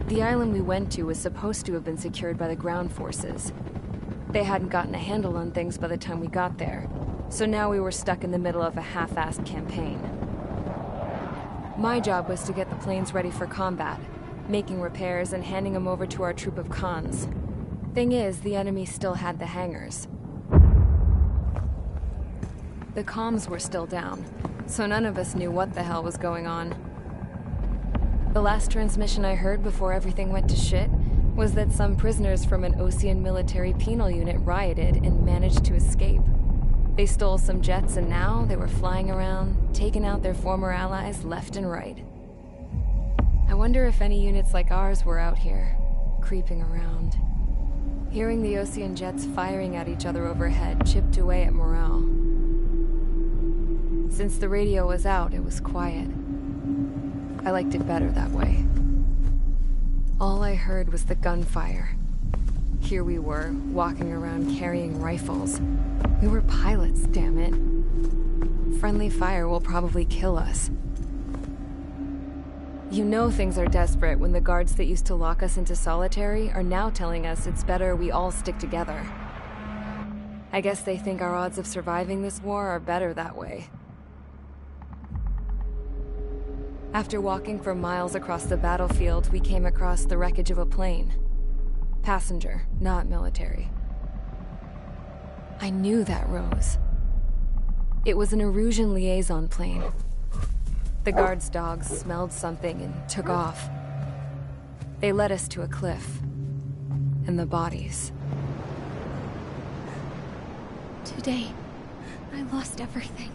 The island we went to was supposed to have been secured by the ground forces. They hadn't gotten a handle on things by the time we got there, so now we were stuck in the middle of a half-assed campaign. My job was to get the planes ready for combat, making repairs and handing them over to our troop of cons. Thing is, the enemy still had the hangars. The comms were still down, so none of us knew what the hell was going on. The last transmission I heard before everything went to shit was that some prisoners from an Osean military penal unit rioted and managed to escape. They stole some jets and now they were flying around, taking out their former allies left and right. I wonder if any units like ours were out here, creeping around. Hearing the Osean jets firing at each other overhead chipped away at morale. Since the radio was out, it was quiet. I liked it better that way. All I heard was the gunfire. Here we were, walking around carrying rifles. We were pilots, damn it. Friendly fire will probably kill us. You know things are desperate when the guards that used to lock us into solitary are now telling us it's better we all stick together. I guess they think our odds of surviving this war are better that way. After walking for miles across the battlefield, we came across the wreckage of a plane. Passenger, not military. I knew that rose. It was an Erusian liaison plane. The guard's dogs smelled something and took off. They led us to a cliff. And the bodies. Today, I lost everything.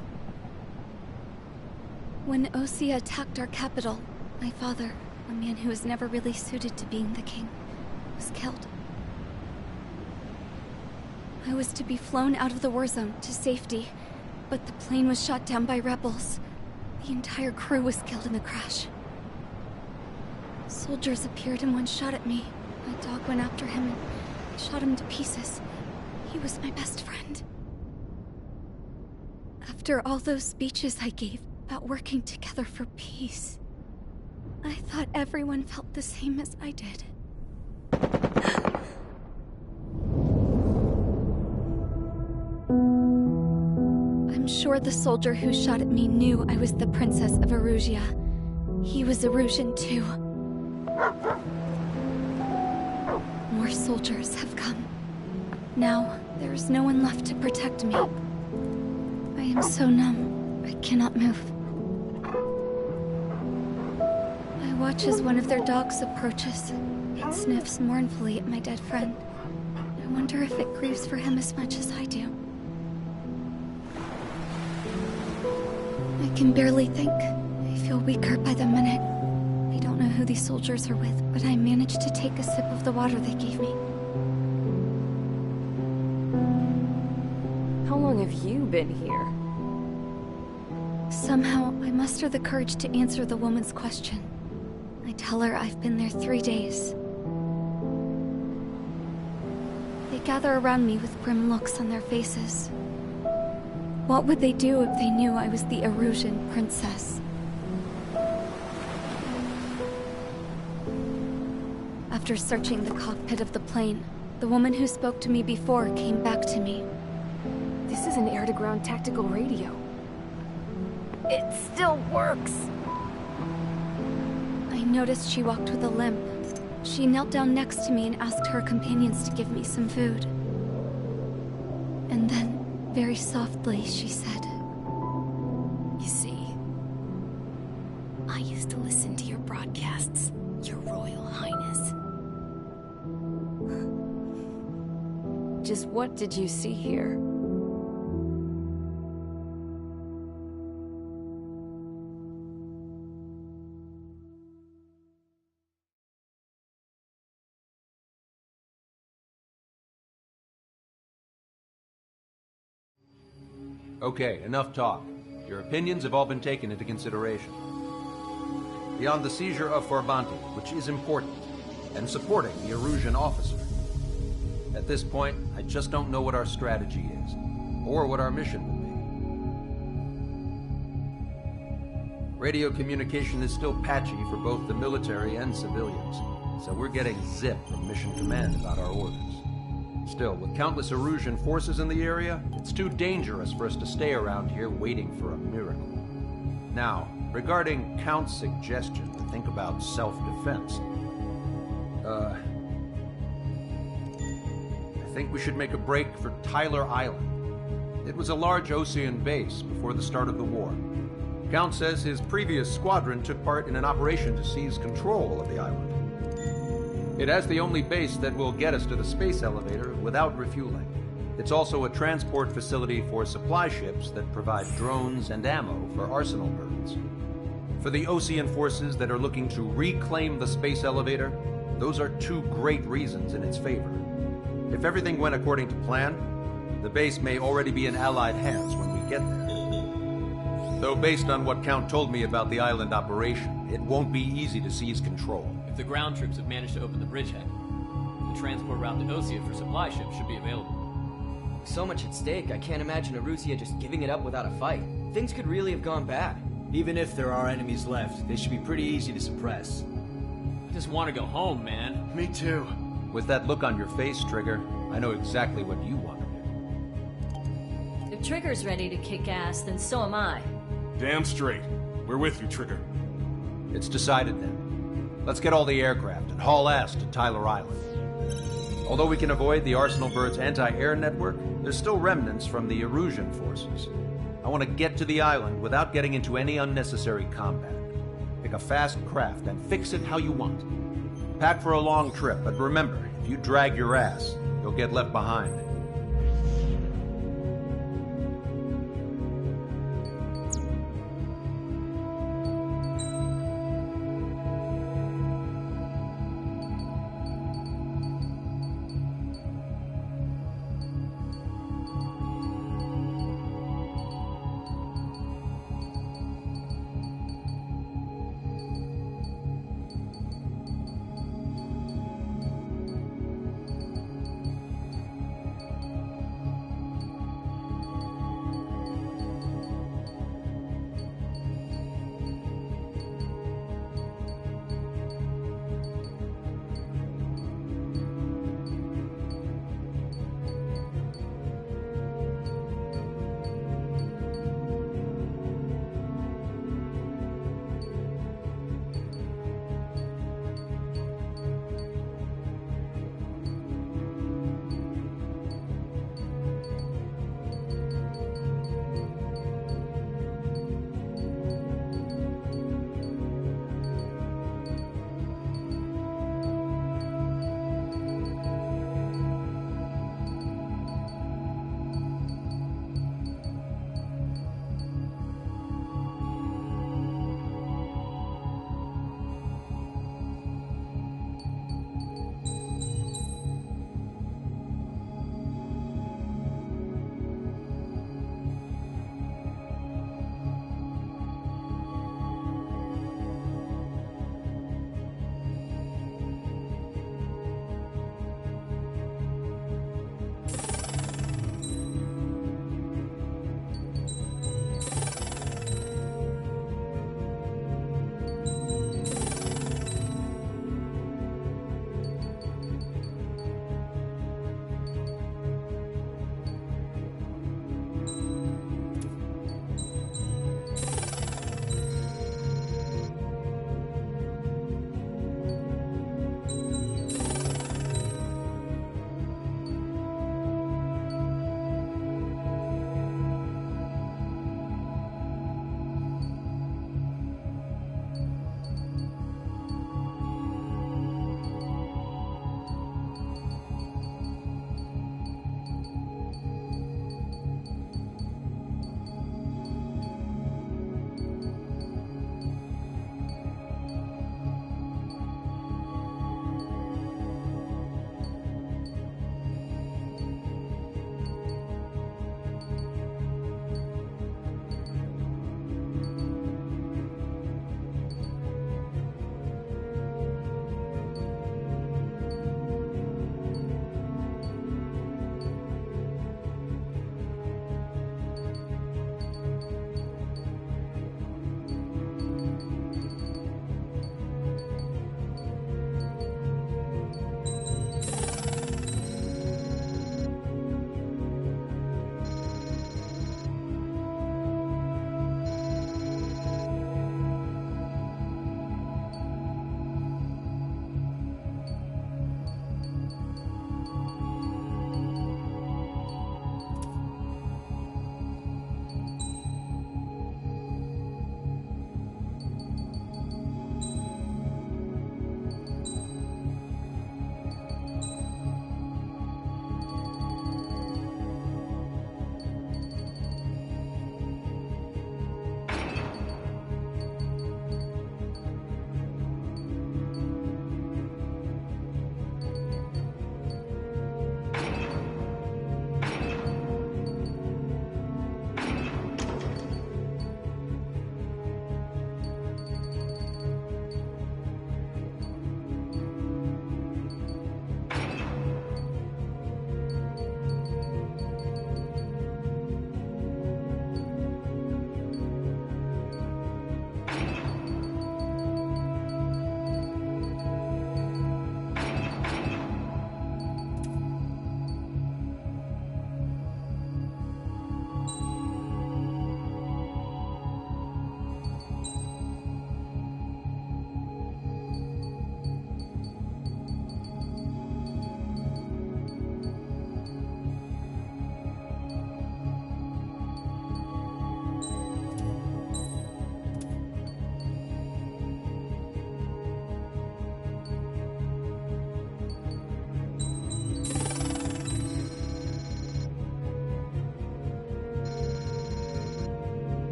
When Osea attacked our capital, my father, a man who was never really suited to being the king, was killed. I was to be flown out of the war zone to safety, but the plane was shot down by rebels. The entire crew was killed in the crash. Soldiers appeared and one shot at me. My dog went after him and shot him to pieces. He was my best friend. After all those speeches I gave about working together for peace, I thought everyone felt the same as I did. I'm sure the soldier who shot at me knew I was the Princess of Erusia. He was Erusian too. More soldiers have come. Now, there is no one left to protect me. I am so numb, I cannot move. I watch as one of their dogs approaches. It sniffs mournfully at my dead friend. I wonder if it grieves for him as much as I do. I can barely think. I feel weaker by the minute. I don't know who these soldiers are with, but I managed to take a sip of the water they gave me. How long have you been here? Somehow, I muster the courage to answer the woman's question. I tell her I've been there 3 days. They gather around me with grim looks on their faces. What would they do if they knew I was the Erusian princess? After searching the cockpit of the plane, the woman who spoke to me before came back to me. This is an air-to-ground tactical radio. It still works! I noticed she walked with a limp. She knelt down next to me and asked her companions to give me some food. And then, very softly, she said, "You see, I used to listen to your broadcasts, Your Royal Highness." Just what did you see here? Okay, enough talk. Your opinions have all been taken into consideration. Beyond the seizure of Forbanti, which is important, and supporting the Erusian officer, at this point, I just don't know what our strategy is, or what our mission will be. Radio communication is still patchy for both the military and civilians. so we're getting zip from Mission Command about our orders. Still, with countless Erusian forces in the area, it's too dangerous for us to stay around here waiting for a miracle. Now, regarding Count's suggestion to think about self-defense, I think we should make a break for Tyler Island. It was a large Osean base before the start of the war. Count says his previous squadron took part in an operation to seize control of the island. It has the only base that will get us to the space elevator without refueling. It's also a transport facility for supply ships that provide drones and ammo for arsenal birds. For the Osean forces that are looking to reclaim the space elevator, those are two great reasons in its favor. If everything went according to plan, the base may already be in Allied hands when we get there. Though based on what Count told me about the island operation, it won't be easy to seize control. If the ground troops have managed to open the bridgehead, the transport route to Osea for supply ships should be available. With so much at stake, I can't imagine Erusia just giving it up without a fight. Things could really have gone bad. Even if there are enemies left, they should be pretty easy to suppress. I just want to go home, man. Me too. With that look on your face, Trigger, I know exactly what you want to do. If Trigger's ready to kick ass, then so am I. Damn straight. We're with you, Trigger. It's decided then. Let's get all the aircraft and haul ass to Tyler Island. Although we can avoid the Arsenal Bird's anti-air network, there's still remnants from the Erusian forces. I want to get to the island without getting into any unnecessary combat. Pick a fast craft and fix it how you want. Pack for a long trip, but remember, if you drag your ass, you'll get left behind.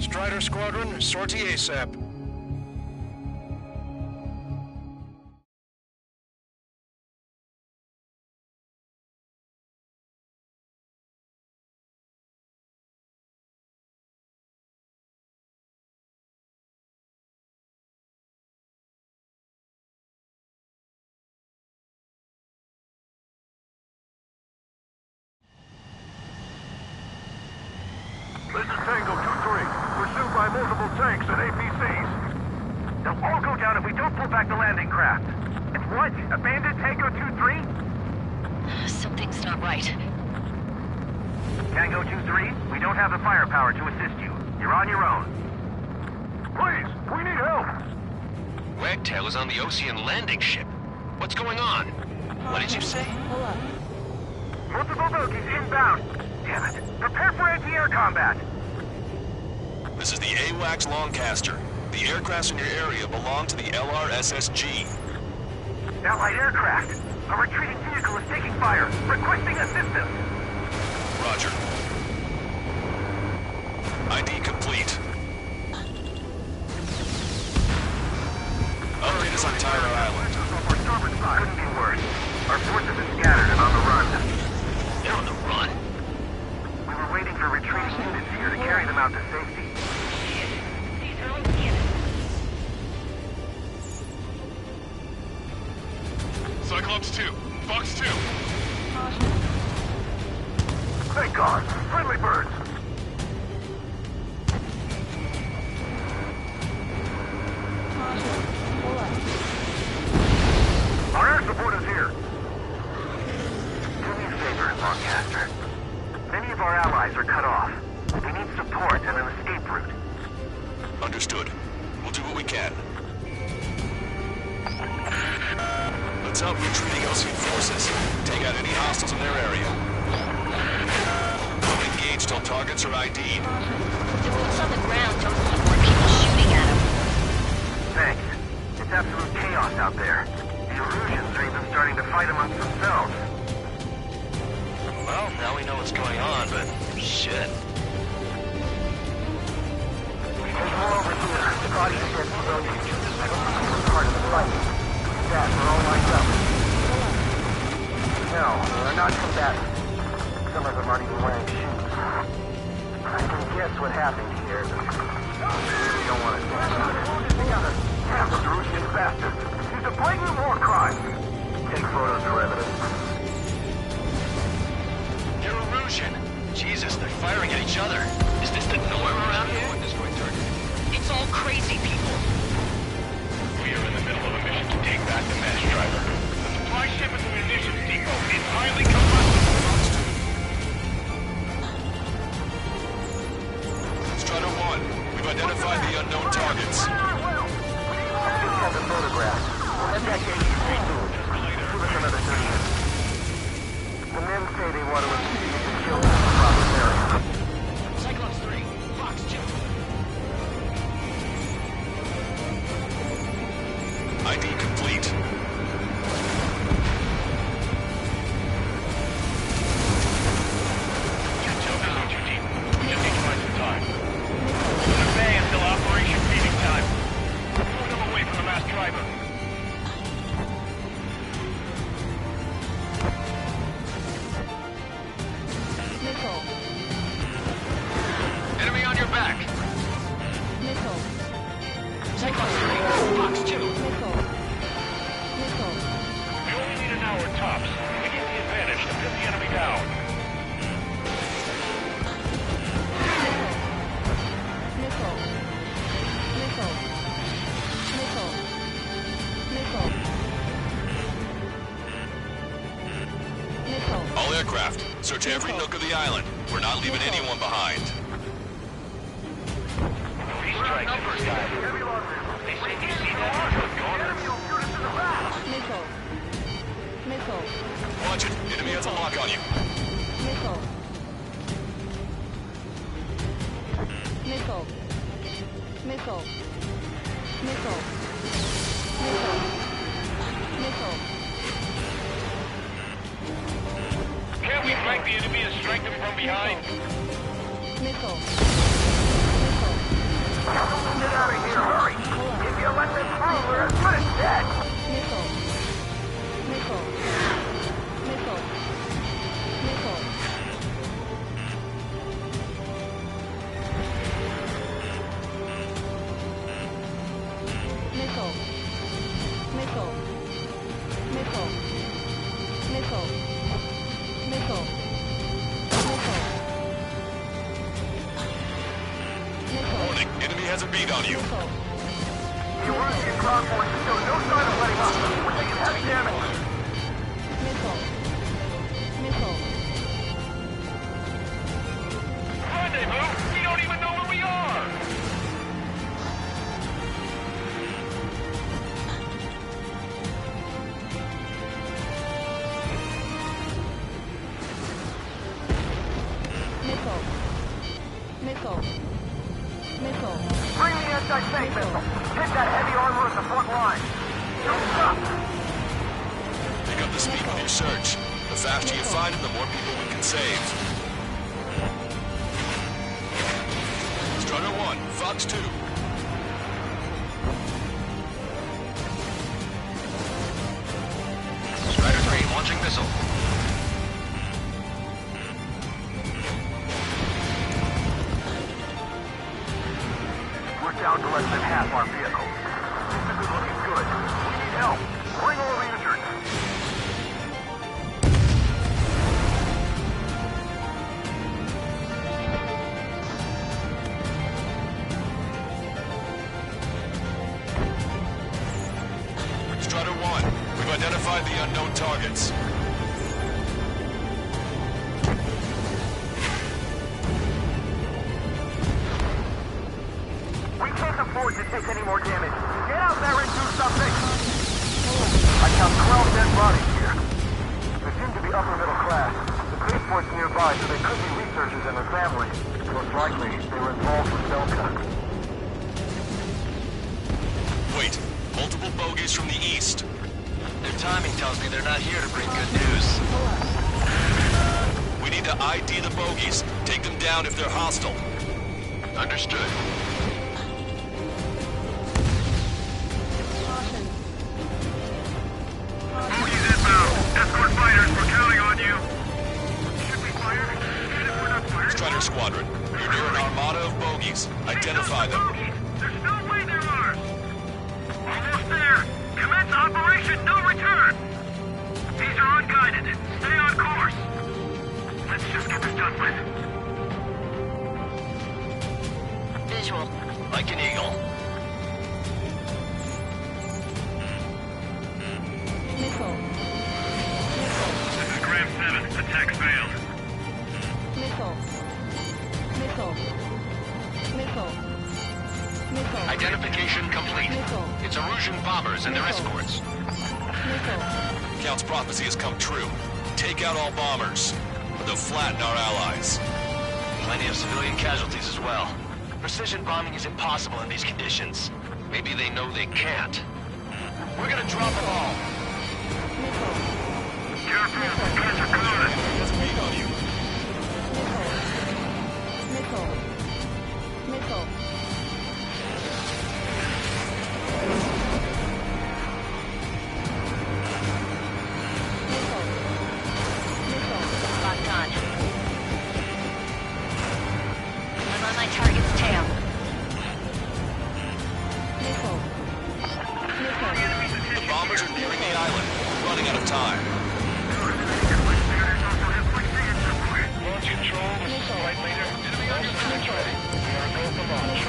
Strider Squadron, sortie ASAP. This is Tango 2-3, pursued by multiple tanks and APCs. They'll all go down if we don't pull back the landing craft. It's what? Abandoned Tango 2-3? Something's not right. Tango 2-3, we don't have the firepower to assist you. You're on your own. Please, we need help! Wagtail is on the Ocean landing ship. What's going on? What did you say? Multiple bogies inbound. Damn it. Prepare for anti-air combat. This is the AWACS Longcaster. The aircrafts in your area belong to the LRSSG. Allied aircraft. A retreating vehicle is taking fire. Requesting assistance. Roger. ID complete. Update us on Tyler Island. Couldn't be worse. Our forces have been scattered and on the run. They're on the run? We were waiting for retreating units here to carry them out to safety. Cyclops 2, Fox 2. Thank God! Friendly birds! Our air support is here! Do me a favor, Longcaster. Many of our allies are cut off. We need support and an escape route. Understood. We'll do what we can. Let's help retreating Ocean forces. Take out any hostiles in their area. Don't engage till targets are ID'd. The boots on the ground don't need more people shooting at them. Thanks. It's absolute chaos out there. The Erusians are even starting to fight amongst themselves. Well, now we know what's going on, but shit. There's more over here. The bodies of dead civilians. I don't think they were part of the fight. That, we're all lined up. No, they're not combatants. Some of them aren't even wearing shoes. I can guess what happened here. I really don't want to think about it. Damn, those Erusian bastards. He's a blatant war crime. Take photos for evidence. You're Erusian. Jesus, they're firing at each other. Is this the norm around here? It's all crazy people. We are in the middle of a mission to take back the mass driver. The supply ship at the munitions depot is highly combustible. Strider 1, we've identified the unknown targets. Just have the photograph. Let that get you straight to it. Give us another 30 minutes. The men say they want to investigate the kill in the proper area. Cyclops 3, Fox 2. ID complete. Just need to find some time. Obey until Operation Feeding Time. Move them away from the mass driver. Missile. Enemy on your back. Missile. Cyclops 3, Fox 2. Missile. Missile. We only need an hour tops. We get the advantage to pin the enemy down. Missile. Missile. Missile. Missile. Missile. All aircraft, search every nook of the island. We're not leaving anyone behind. These strikes in the sky. They say you see that? Missile. Missile. Watch it. Enemy has a lock on you. Missile. Missile. Missile. Missile. Missile. Missile. Can't we flank the enemy and strike them from behind? Missile. Missile. Get out of here, hurry! If you let them through, we're as good as dead! Missile. Missile. Missile. Missile. Missile. Missile. Missile. Missile. Missile. Warning, enemy has a beat on you. You want to get ground forces, show no sign of letting up. We're taking heavy damage. Missile. Missile. Rendezvous? We don't even know where we are! Missile. Missile. Missile. Bring the anti-tank missile. Hit that heavy armor at the front line. Don't stop. Pick up the speed with your search. The faster you find them, the more people we can save. Strutter 1, Fox 2. Strider 3, launching missile. We're down to less than half our vehicles. This isn't looking good. We need help. Bring all the injured. Strutter 1, we've identified the unknown targets. We can't afford to take any more damage. Get out there and do something! I count 12 dead bodies here. They seem to be upper middle class. The spaceport's nearby, so they could be researchers and their families. Most likely, they were involved with Delta. Wait, multiple bogies from the east. Their timing tells me they're not here to bring good news. We need to ID the bogies. Take them down if they're hostile. Understood. Bogies inbound. Escort fighters, we're counting on you. Should we fire? Even if we're not fired? Strider Squadron, you're near an armada of bogies. Identify them. Bogies! There's no way they're ours! Almost there! Commence Operation No Return! These are unguided. Stay on course. Let's just get this done with. Visual. Like an eagle. Missile. Missile. This is Graham 7. Attack failed. Missile. Missile. Missile. Missile. Identification complete. Missile. It's Erusian bombers and their Missile. escorts. Missile. Count's prophecy has come true. Take out all bombers. They'll flatten our allies. Plenty of civilian casualties as well. Precision bombing is impossible in these conditions. Maybe they know they can't. We're gonna drop them all. Missile. Careful, guys are coming. There's a beat on you. Missile. Missile. Missile. Locked on. I'm on my target's tail. Missile. Missile. The bombers are nearing the island. We're running out of time. Launch control, this is Flight Leader. All systems ready. We are go for launch.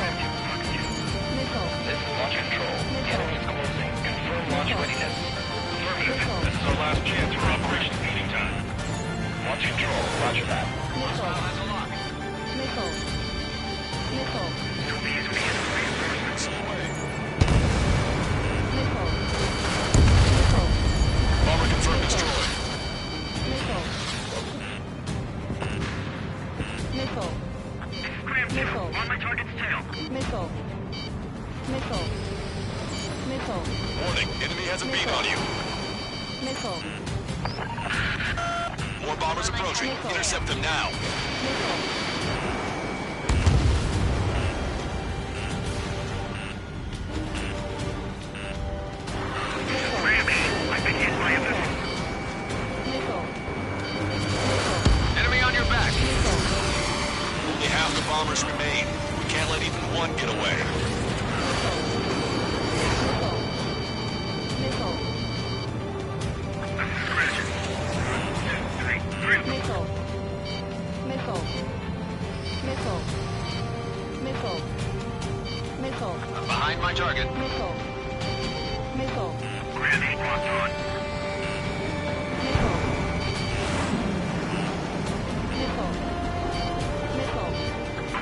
Missile. This is Launch Control. The enemy is closing. Confirm launch readiness. Affirmative. This is our last chance for Operation Feeding Time. Launch Control, roger that. Missile. Missile. Missile. Please begin reinforcements. Missile. Missile. Bomber confirmed destroyed. Missile. Missile. This is Graham 2. Missile. On my target's tail. Missile. Missile. Missile. Warning, enemy has a beat on you. Missile. More bombers approaching. Intercept them now. Missile. bombers remain. We can't let even one get away. Behind my target. Granny, locked on.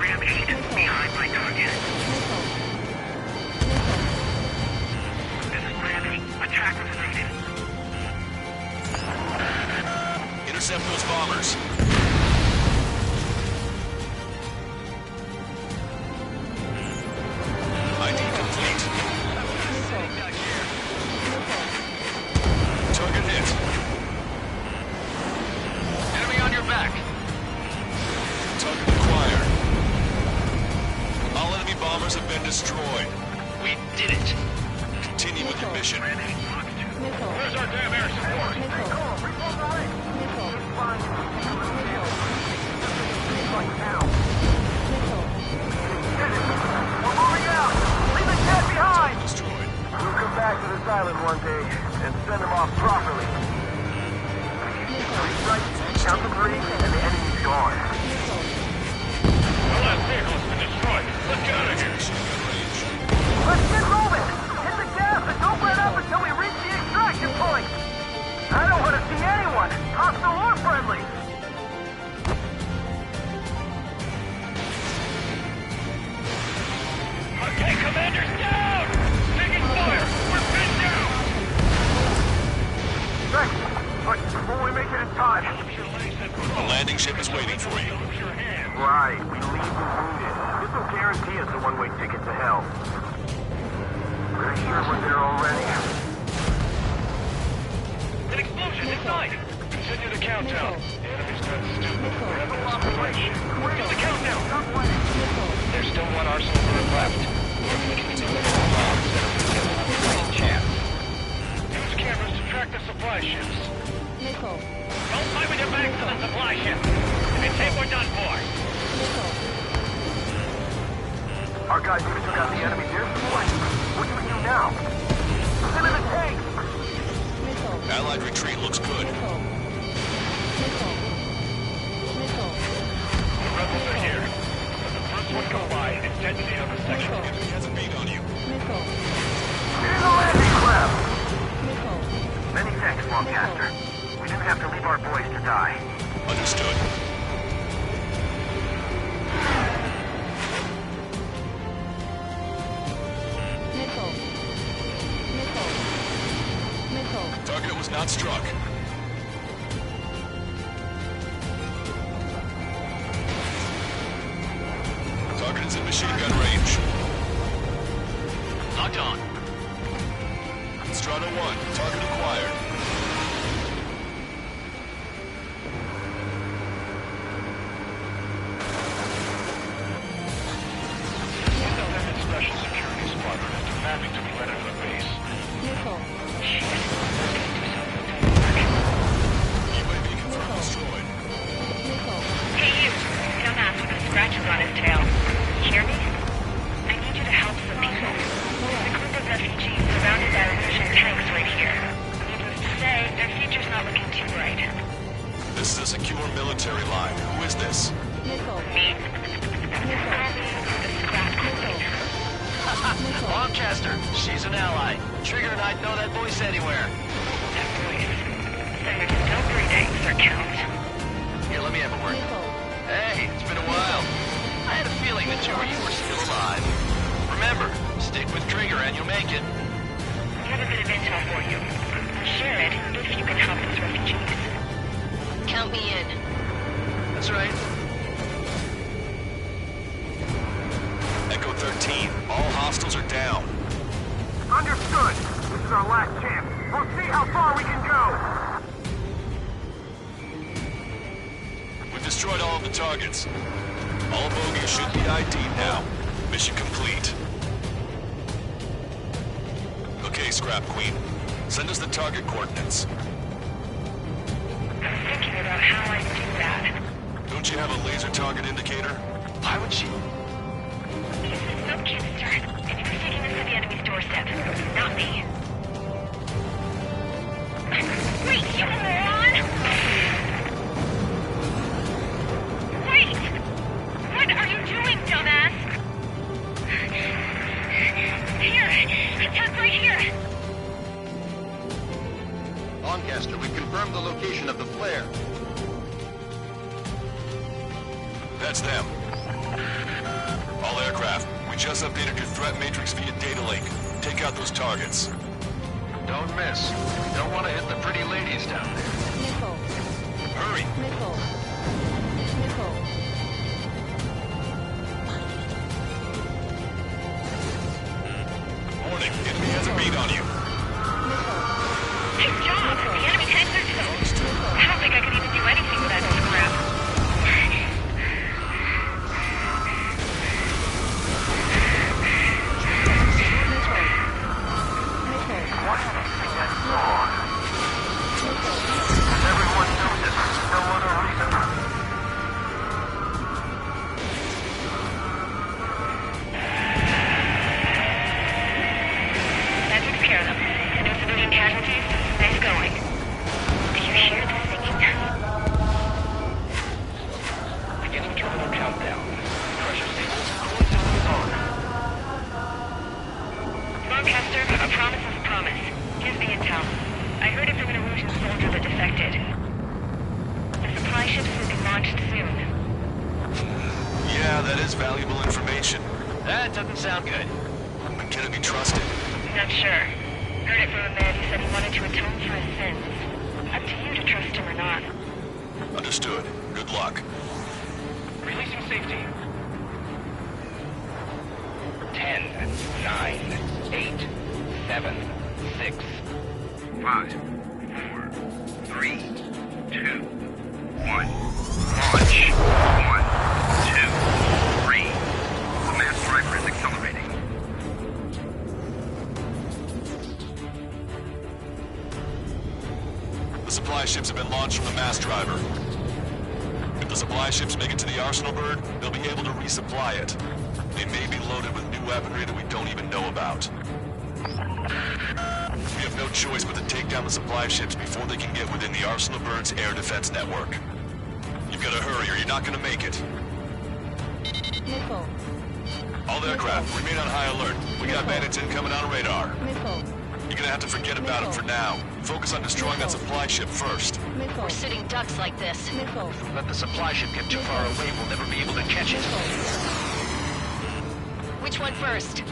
Ram 8 behind my target. This is Ram 8. Attack was needed. Intercept those bombers. ID complete. Target hit. Enemy on your back. Target acquired. All enemy bombers have been destroyed. We did it. Continue with your mission. Where's our damn air support? We're moving out! Leave the cat behind! Destroyed. We'll come back to this island one day and send them off properly. Right, count to 3, and the enemy's gone. The last vehicle's been destroyed. Let's get out of here. Let's get moving! Hit the gas and don't let up until we reach the extraction point! I don't want to see anyone, hostile or friendly! Okay, commanders, down! Taking fire! We're pinned down! Thanks, but before we make it in time... The landing ship is waiting for you. Right, we leave the wounded. This will guarantee us a one-way ticket to hell. Pretty sure we're there already. An explosion inside! Continue the countdown. The enemy's not stupid. We have a lot of operation. Get the countdown! There's still one arsenal bird left. If we can deliver the bombs, then we'll have a fighting chance. Use cameras to track the supply ships. Don't fight with your backs to the supply ship. If it's hit, we're done for. Our guys even took out the enemy's air support. What do we do now? Send in the tank! Allied retreat looks good. The rebels are here. When the first one come by, it's detonate on the section. Enemy has a beat on you. Here's the landing craft! Many thanks, Longcaster. We didn't have to leave our boys to die. Understood. Target was not struck. Target is in machine gun range. Locked on. Strata 1, target acquired. Special security squadron is demanding to be let into the base. UAV confirmed destroyed. Hey you! Don't ask with the scratches on his tail. Hear me? I need you to help some people. There's a group of refugees surrounded by Russian tanks right here. Needless to say, their future's not looking too bright. This is a secure military line. Who is this? Me? The scrap queen. Longcaster, she's an ally. Trigger and I'd know that voice anywhere. That voice. Then there's still 3 days, Sir Count. Here, let me have a word. Hey, it's been a while. I had a feeling that you were still alive. Remember, stick with Trigger and you'll make it. We have a bit of intel for you. Share it if you can help those refugees. Count me in. That's right. Echo 13, all hostiles are down. Understood. This is our last chance. We'll see how far we can go. We've destroyed all of the targets. All bogies should be ID'd now. Mission complete. Okay, Scrap Queen. Send us the target coordinates. I'm thinking about how I do that. Don't you have a laser target indicator? I Why would she? This is so Kinster, and you're taking us to the enemy's doorstep, not me. Wait, you moron! Wait! What are you doing, dumbass? Here! Attack right here! Lancaster, we've confirmed the location of the flare. That's them. All aircraft, we just updated your threat matrix via data link. Take out those targets. Don't miss. Don't want to hit the pretty ladies down there. Nickel. Hurry! Nickel. Nickel. Warning, enemy has a beat on you. Good job! The enemy tanks are toast. I don't think I could even do anything with that scrap. Everyone knows it. No other reason. That takes care of them. No civilian casualties? Nice going. Do you hear the singing? Beginning terminal countdown. Pressure signals coincidentally on. Lancaster, a promise is a promise. Here's the intel. I heard it from an illusion soldier that defected. The supply ships will be launched soon. Yeah, that is valuable information. That doesn't sound good. But can it be trusted? Not sure. Heard it from a man who said he wanted to atone for his sins. Up to you to trust him or not. Understood. Good luck. Releasing safety. 10, 9, 8, 7, 6, 5, 4, 3, 2, 1. Launch. 1, 2, 3. The mass driver is accelerating. The supply ships have been launched from the mass driver. If the supply ships make it to the arsenal bird, they'll be able to resupply it. They may be loaded with new weaponry that we don't even know about. We have no choice but to take down the supply ships before they can get within the arsenal bird's air defense network. You've got to hurry or you're not going to make it. Nickel. All aircraft, remain on high alert. We got bandits incoming on radar. Nickel. You're gonna have to forget about them for now. Focus on destroying that supply ship first. Nickel. We're sitting ducks like this. Nickel. Let the supply ship get too far away, we'll never be able to catch it. Which one first?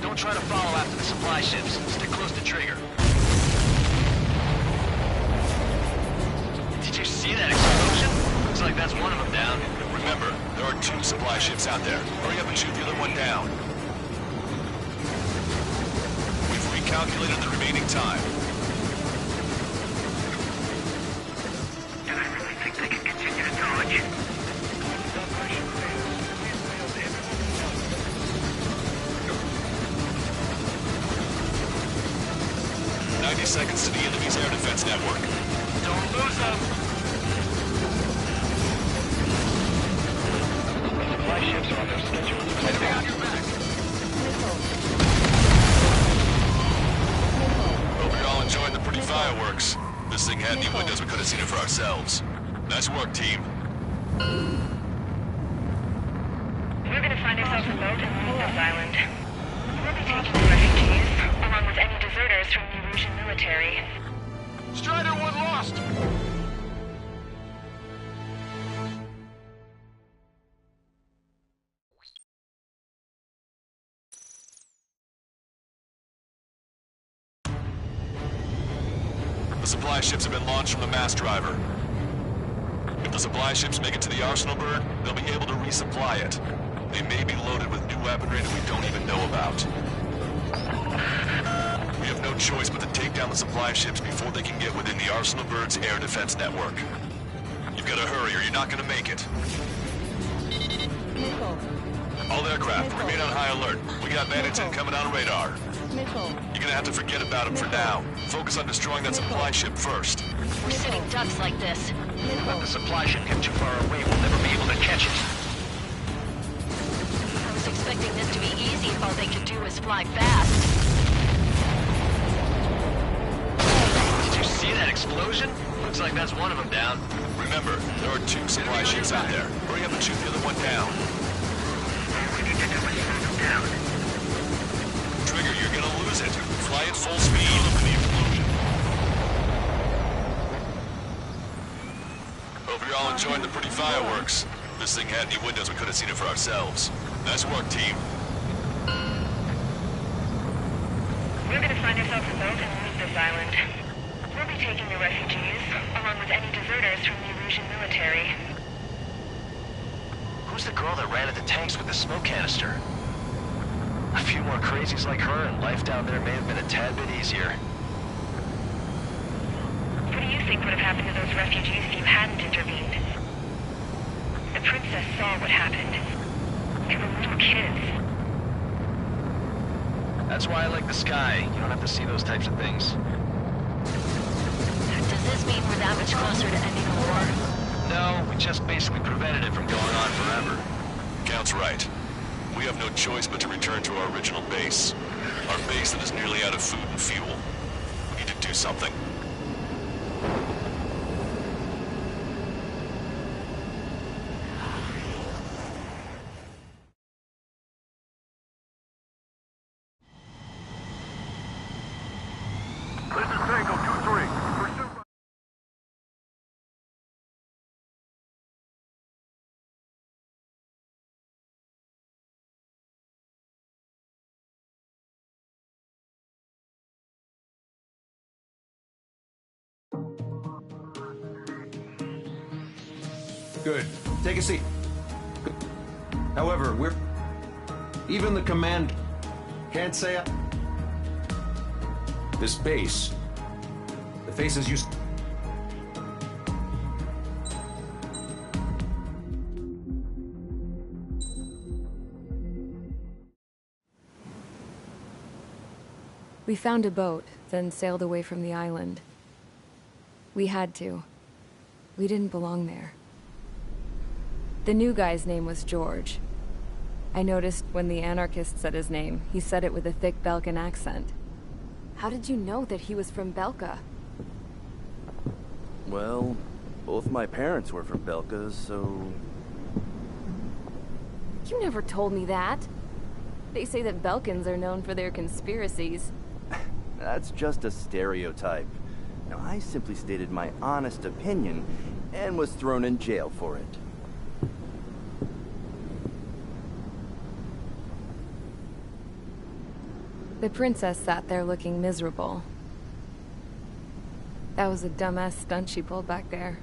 Don't try to follow after the supply ships. Stick close to trigger. Did you see that explosion? Looks like that's one of them down. Remember, there are 2 supply ships out there. Hurry up and shoot the other one down. We've recalculated the remaining time. And I really think they can continue to dodge. 90 seconds to the enemy's air defense network. Don't lose them. Supply ships are on their schedule. Head down your back. Hope you're all enjoying the pretty fireworks. This thing had any windows, we could have seen it for ourselves. Nice work, team. We're gonna find ourselves a boat and leave this island. We'll be taking the refugees, along with any deserters from the Russian military. Strider 1 lost! The supply ships have been launched from the mass driver. If the supply ships make it to the arsenal bird, they'll be able to resupply it. They may be loaded with new weaponry that we don't even know about. We have no choice but to take down the supply ships before they can get within the arsenal bird's air defense network. You've got to hurry or you're not going to make it. Nickel. All aircraft, remain on high alert. We got bandits incoming on radar. Nickel. You're gonna have to forget about them for now. Focus on destroying that supply ship first. We're sitting ducks like this. Let the supply ship get too far away, we'll never be able to catch it. expecting this to be easy if all they could do was fly fast. Did you see that explosion? Looks like that's one of them down. Remember, there are 2 supply ships out there. Hurry up and shoot the other one down. We need to do is slow them down. Trigger, you're gonna lose it. Fly at full speed. Look for the explosion. Hope you're all enjoying the pretty fireworks. If this thing had any windows, we could have seen it for ourselves. Nice work, team. We're gonna find ourselves a boat and leave this island. We'll be taking the refugees, along with any deserters from the Erusian military. Who's the girl that ran at the tanks with the smoke canister? A few more crazies like her and life down there may have been a tad bit easier. What do you think would have happened to those refugees if you hadn't intervened? The princess saw what happened. They were little kids. That's why I like the sky. You don't have to see those types of things. Does this mean we're that much closer to ending the war? No, we just basically prevented it from going on forever. Count's right. We have no choice but to return to our original base. Our base that is nearly out of food and fuel. We need to do something. This is Tango 2-3. Pursuit by... Good. Take a seat. However, even the command can't say this base. The faces you... We found a boat, then sailed away from the island. We had to. We didn't belong there. The new guy's name was George. I noticed when the anarchist said his name, he said it with a thick Belkan accent. How did you know that he was from Belka? Well, both my parents were from Belka, so... You never told me that. They say that Belkans are known for their conspiracies. That's just a stereotype. Now, I simply stated my honest opinion and was thrown in jail for it. The princess sat there looking miserable. That was a dumbass stunt she pulled back there,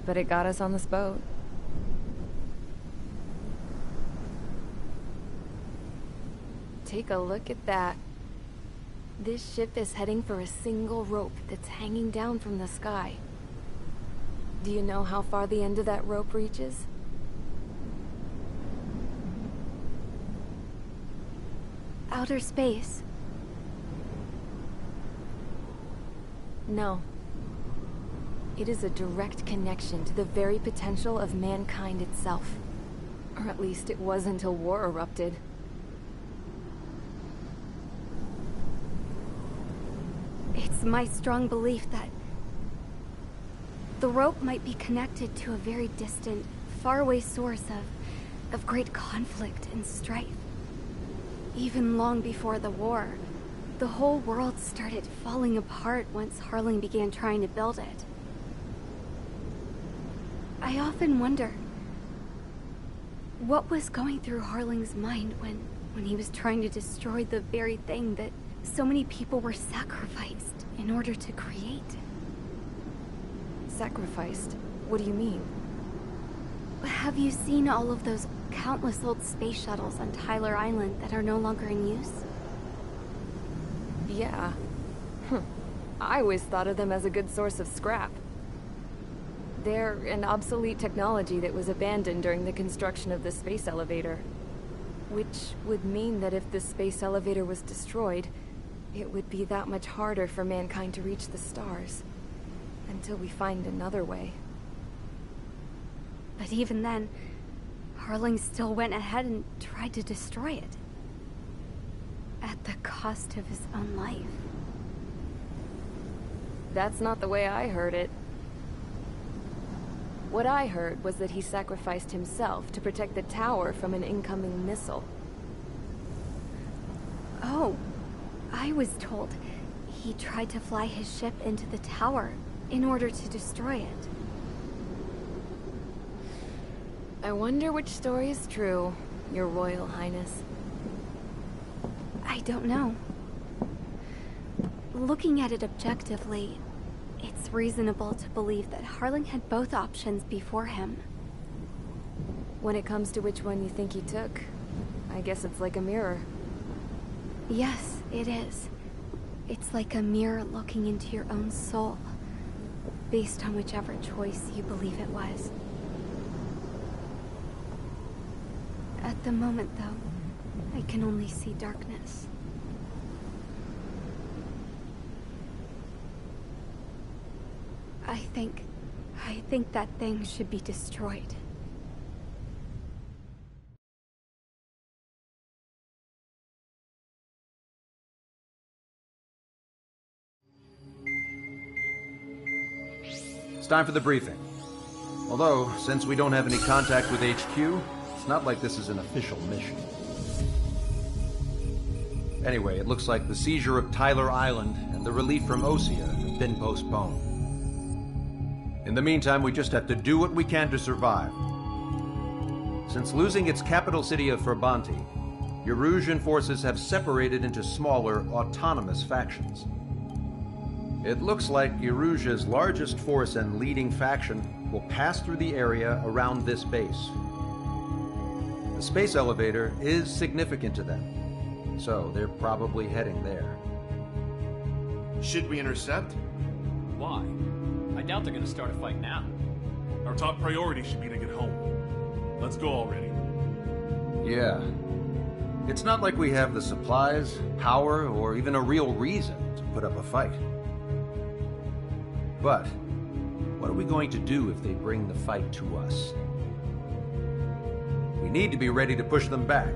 but it got us on this boat. Take a look at that. This ship is heading for a single rope that's hanging down from the sky. Do you know how far the end of that rope reaches? Outer space. No. It is a direct connection to the very potential of mankind itself. Or at least it was until war erupted. It's my strong belief that the rope might be connected to a very distant, faraway source of great conflict and strife. Even long before the war, the whole world started falling apart once Harling began trying to build it. I often wonder what was going through Harling's mind when he was trying to destroy the very thing that so many people were sacrificed in order to create. Sacrificed? What do you mean? Have you seen all of those countless old space shuttles on Tyler Island that are no longer in use? Yeah. I always thought of them as a good source of scrap. They're an obsolete technology that was abandoned during the construction of the space elevator. Which would mean that if the space elevator was destroyed, it would be that much harder for mankind to reach the stars. Until we find another way. But even then, Harling still went ahead and tried to destroy it. at the cost of his own life. That's not the way I heard it. What I heard was that he sacrificed himself to protect the tower from an incoming missile. Oh, I was told he tried to fly his ship into the tower in order to destroy it. I wonder which story is true, Your Royal Highness. I don't know. Looking at it objectively, it's reasonable to believe that Harling had both options before him. When it comes to which one you think he took, I guess it's like a mirror. Yes, it is. It's like a mirror looking into your own soul, based on whichever choice you believe it was. At the moment, though, I can only see darkness. I think that thing should be destroyed. It's time for the briefing. Although, since we don't have any contact with HQ, it's not like this is an official mission. Anyway, it looks like the seizure of Tyler Island and the relief from Osea have been postponed. In the meantime, we just have to do what we can to survive. Since losing its capital city of Ferbanti, Erusian forces have separated into smaller, autonomous factions. It looks like Erusia's largest force and leading faction will pass through the area around this base. The space elevator is significant to them, so they're probably heading there. Should we intercept? Why? I doubt they're gonna start a fight now. Our top priority should be to get home. Let's go already. Yeah. It's not like we have the supplies, power, or even a real reason to put up a fight. But what are we going to do if they bring the fight to us? We need to be ready to push them back.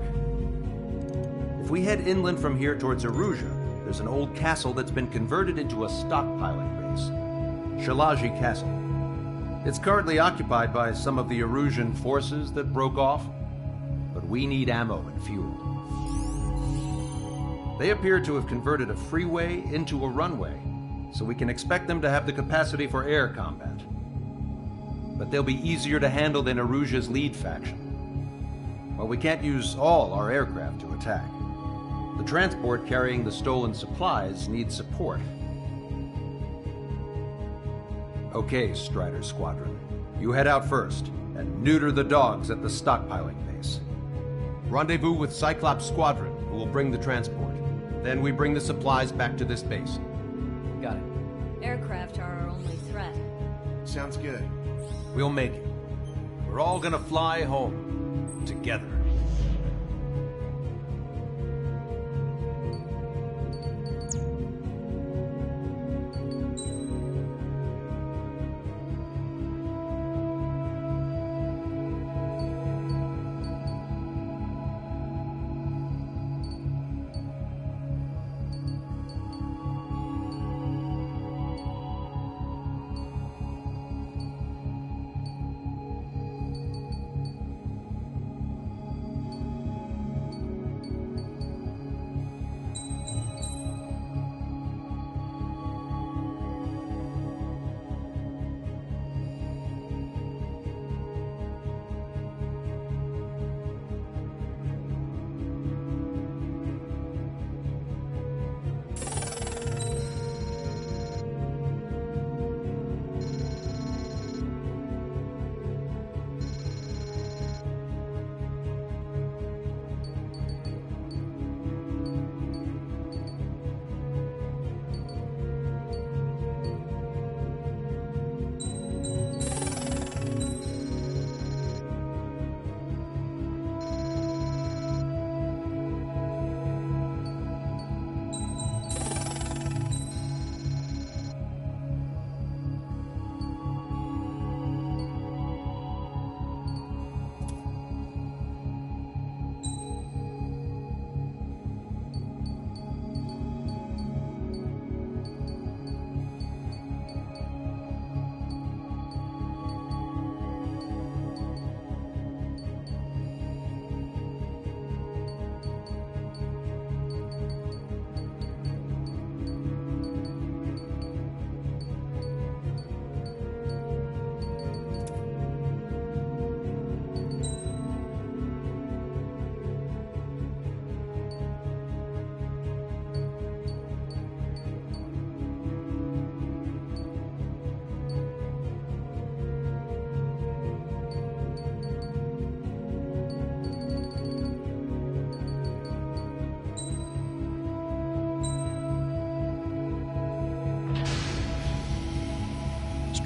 If we head inland from here towards Erusia, there's an old castle that's been converted into a stockpiling base. Shalaji Castle. It's currently occupied by some of the Erusian forces that broke off, but we need ammo and fuel. They appear to have converted a freeway into a runway, so we can expect them to have the capacity for air combat. But they'll be easier to handle than Erusia's lead faction. While we can't use all our aircraft to attack, the transport carrying the stolen supplies needs support. Okay, Strider Squadron. You head out first, and neuter the dogs at the stockpiling base. Rendezvous with Cyclops Squadron, who will bring the transport. Then we bring the supplies back to this base. Got it. Aircraft are our only threat. Sounds good. We'll make it. We're all gonna fly home. Together.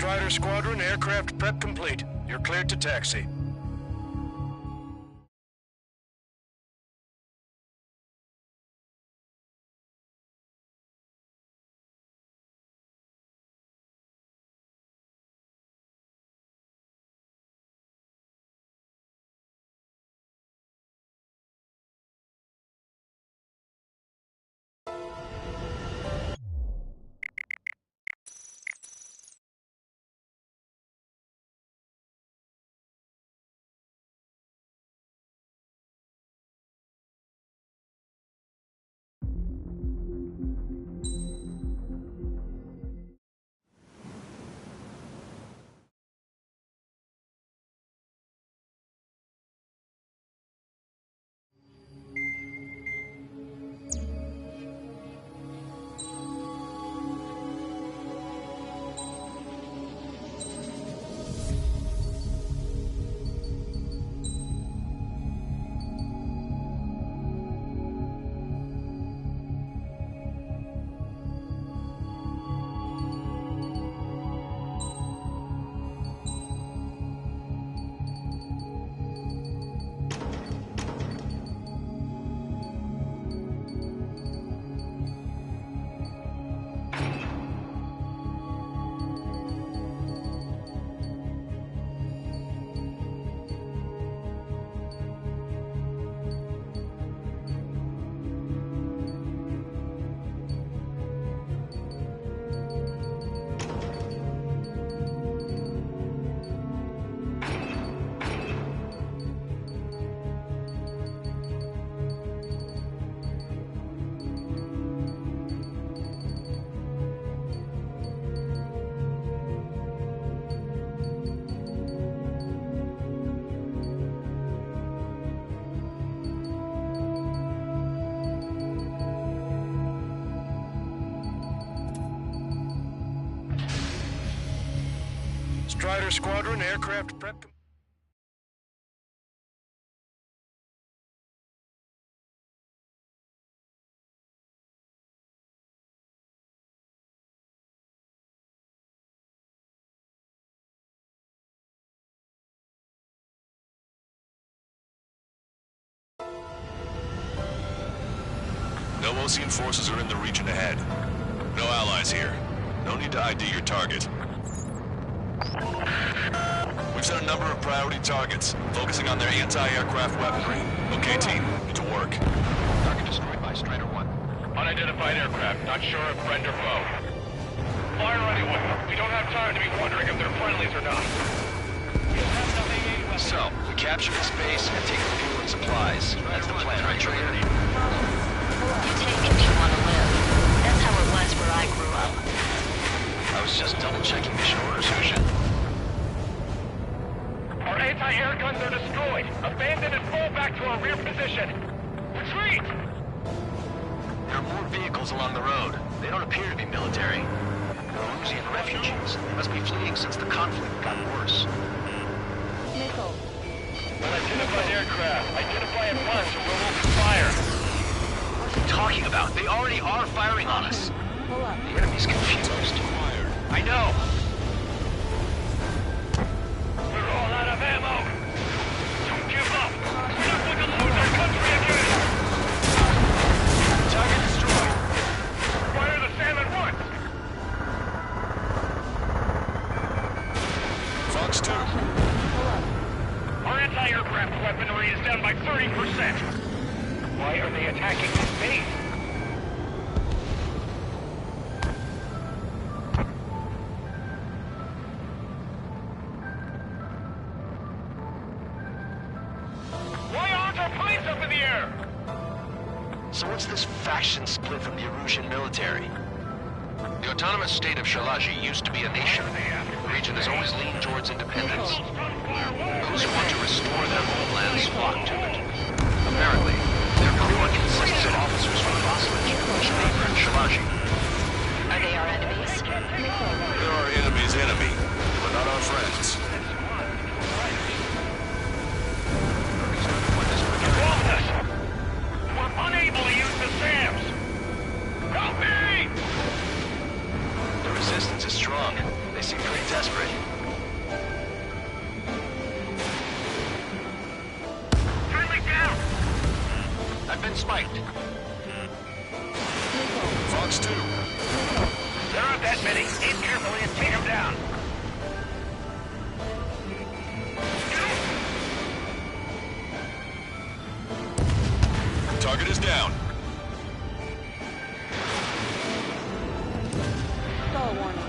Strider Squadron, aircraft prep complete. You're cleared to taxi. Strider Squadron, aircraft prep... No Osean forces are in the region ahead. No allies here. No need to ID your target. We've set a number of priority targets, focusing on their anti-aircraft weaponry. Okay, team, get to work. Target destroyed by Strider 1. Unidentified aircraft, not sure if friend or foe. Fire anyway. We don't have time to be wondering if they're friendlies or not. So, we capture this base and take the fuel and supplies. That's the plan, right, Trigger? You take if you want to live. That's how it was where I grew up. I was just double-checking mission orders, Husha. Our anti-air guns are destroyed. Abandon and fall back to our rear position. Retreat! There are more vehicles along the road. They don't appear to be military. They're Erusian refugees. They must be fleeing since the conflict got worse. Nickel. Unidentified aircraft. Identify at once or we'll open fire. What are you talking about? They already are firing on us. Pull up. The enemy's confused. I know. We're all out of ammo. Don't give up. We're not going to lose our country again. Target destroyed. Fire the SAM at once. Fox 2. Our anti-aircraft weaponry is down by 30%. Why are they attacking this base? Why aren't our planes up in the air? So what's this faction split from the Erusian military? The autonomous state of Shalaji used to be a nation. The region has always leaned towards independence. Those who want to restore their homelands flock to it. Apparently, their core consists of officers from Vassalage, which neighbor Shalaji. Are they our enemies? They're our enemy's enemy, but not our friends. Lost us! We're unable to use the SAMs! Help me! The resistance is strong. They seem pretty desperate. line spiked. Fox 2. There aren't that many. Aim carefully and take them down. Target is down. Stall warning.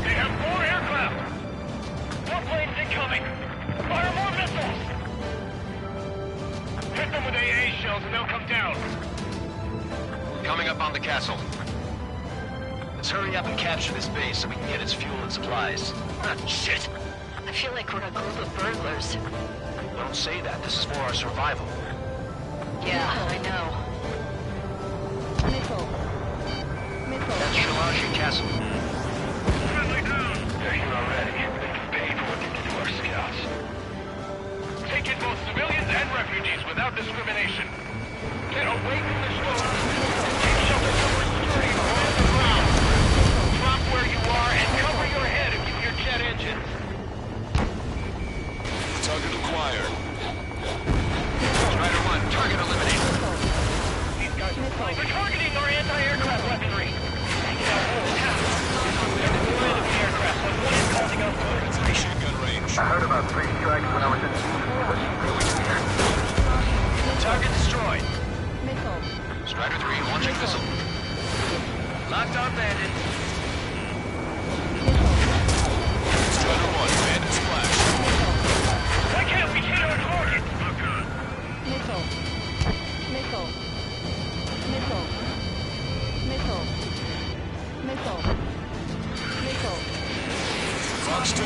They have 4 aircraft. 4 planes incoming. Fire more missiles. Hit them with AA shells and they'll come down. Coming up on the castle. Let's hurry up and capture this base so we can get its fuel and supplies. Shit. I feel like we're a group of burglars. Don't say that. This is for our survival. Yeah, I know. Missile. That's Shalashi Castle. Friendly down. They're here already. They can pay for what they did to our scouts. Take in both civilians and refugees without discrimination. Get away from the stores. Take shelter somewhere secure or on the ground. Drop where you are and cover your head if you hear jet engines. Target acquired. Strider 1, target eliminated. These guys are flying. They're targeting our anti-aircraft weaponry. Take it out whole town. They're deploying the aircraft when one is causing outbursts. Machine gun range. I heard about 3 strikes when I was in Target destroyed. Missile. Strider 3, launching missile. Locked on bandit. Strider 1, bandit splash. Why can't we hit our target? Missile. Missile. Missile. Missile. Missile. Missile. Fox 2.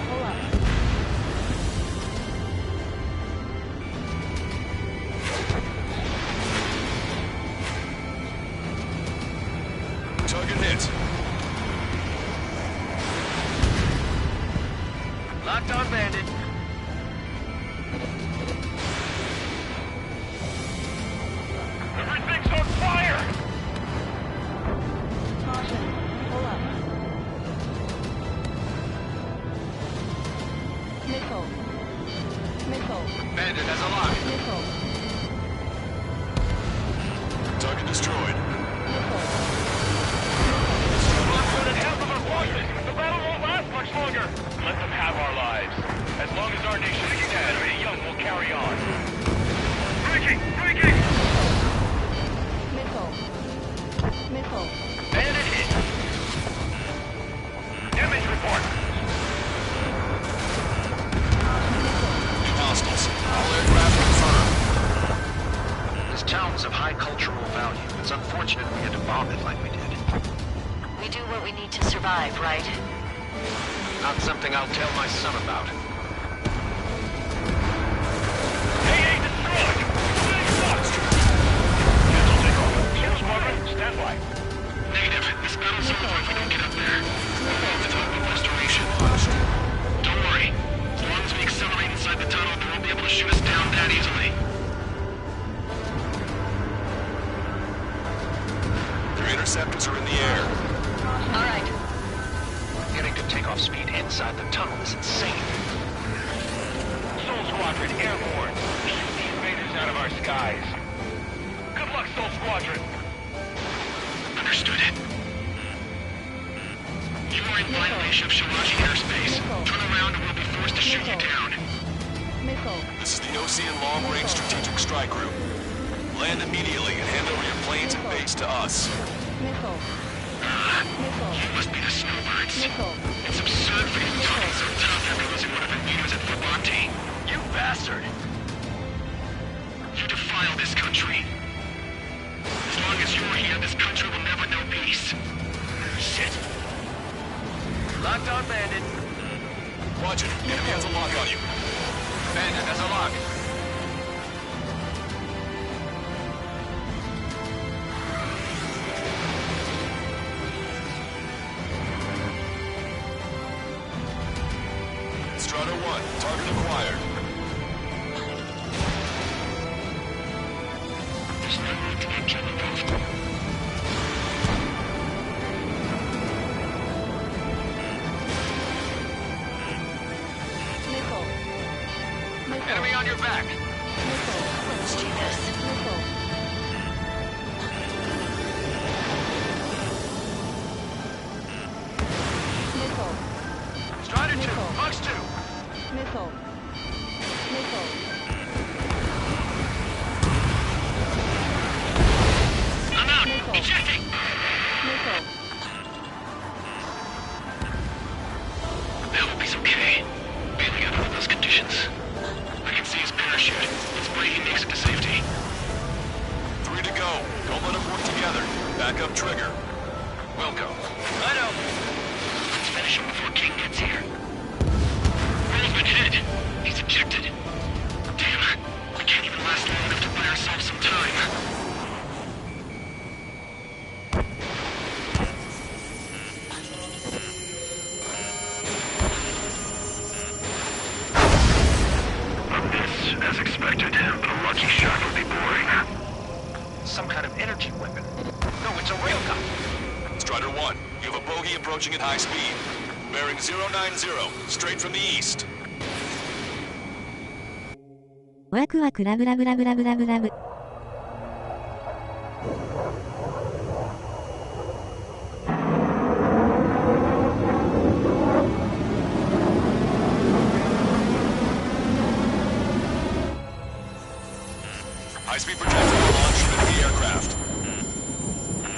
Pull up. Target hit. Locked on bandit. Everything's on fire! Caution. Pull up. Missile. Missile. Bandit has a lock. Missile. Target destroyed. Missile. Lost more than half of our forces! The battle won't last much longer! Let them have our lives. As long as our nation is dead, the young will carry on. Breaking! Breaking! Missile. Missile. Bandit hit! Damage report! New hostiles. All aircraft confirmed. This town is of high cultural value. It's unfortunate we had to bomb it like we did. We do what we need to survive, right? Not something I'll tell my son about. AA destroyed! Big shots! Cancel takeoff. Shield squadron, stand by. Negative. This battle's over if we don't get up there. It's hope of restoration. Don't worry. As long as we accelerate inside the tunnel, they won't be able to shoot us down that easily. Their interceptors are in the air. All right. Getting to takeoff speed inside the tunnel is insane. Soul Squadron, airborne. Shoot the invaders out of our skies. Good luck, Soul Squadron. Understood. You are in violation of Shalashi airspace. Turn around or we'll be forced to shoot you down. Missile. This is the Ocean Long Range Strategic Strike Group. Land immediately and hand over your planes and base to us. Missile. Missile. You must be the snowbirds. Missile. It's absurd for you to talk so tough after losing one of the leaders at Forbanti. You bastard! You defile this country. As long as you're here, this country will never know peace. Shit. Locked on bandit. Watch it. Enemy has a lock on you. Bandit has a lock. Strider 1, target acquired. There's no room to get Jellicoe. on your back. Let's do this. Strider 2, Fox 2. Missile. Missile. I'm out. Ejecting. Missile. I hope he's okay. Bailing out under those conditions. I can see his parachute. Let's pray he makes it to safety. 3 to go. Don't let them work together. Back up trigger. Wilco. I know. Let's finish him before King gets here. Roll's been hit. He's ejected. Damn. We can't even last long enough to buy ourselves some time. As expected, but a lucky shot would be boring. Some kind of energy weapon. No, it's a railgun. Strider 1, you have a bogey approaching at high speed. Bearing 090, straight from the east. ワクワクラブラブラブラブラブラブ。High-speed projectile launch from the aircraft.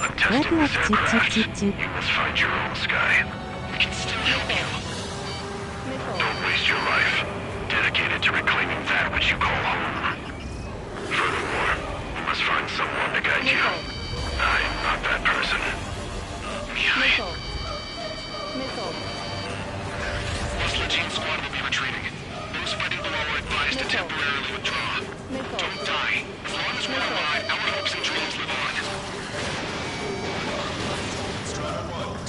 I'm testing this aircraft. You must find your own sky. We can still help you. Don't waste your life. Dedicated to reclaiming that which you call home. Furthermore, you must find someone to guide you. I am not that person. Missile. Missile. Most Legion squad will be retreating. Those fighting below are advised to temporarily withdraw. Don't die. As long as we're alive, our hopes and dreams live on.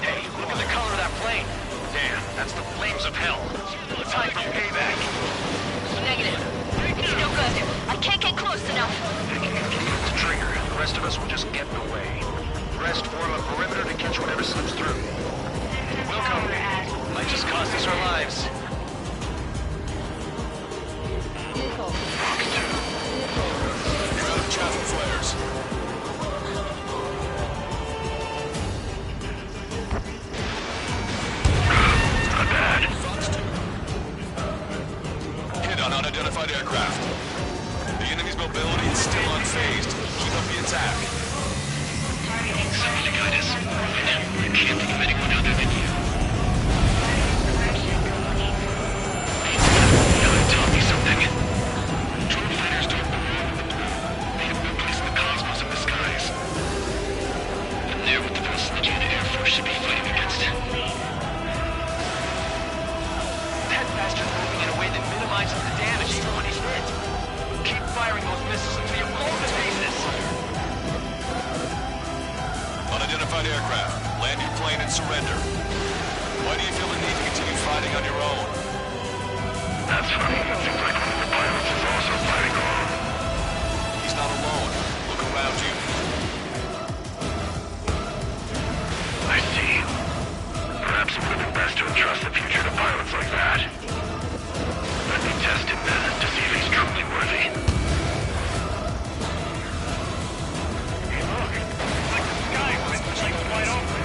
Hey, look at the color of that plane. Damn, that's the flames of hell. Time for payback. Negative. Still good. I can't get close enough. Taking a key to trigger. The rest of us will just get in the way. The rest form a perimeter to catch whatever slips through. Welcome. Might just cost us our lives. Missile. Ground chaff flares. Not bad. Hit on unidentified aircraft. The enemy's mobility is still unfazed. Keep up the attack. Somebody guide us. I can't think of anyone other than you. Now that taught me something. Drone fighters don't belong with the blue. They have no place in the cosmos of the skies. And they're what the vast Legion Air Force should be fighting against. That bastard's moving in a way that minimizes the damage even when he's hit. Keep firing those missiles until you blow him to pieces. Unidentified aircraft. Land your plane and surrender. Why do you feel the need to continue fighting on your own? That's funny. It seems like one of the pilots is also fighting alone. He's not alone. Look around you. I see. Perhaps it would have been best to entrust the future to pilots like that. Let me test him then to see if he's truly worthy. Hey, look. It's like the sky was wide open.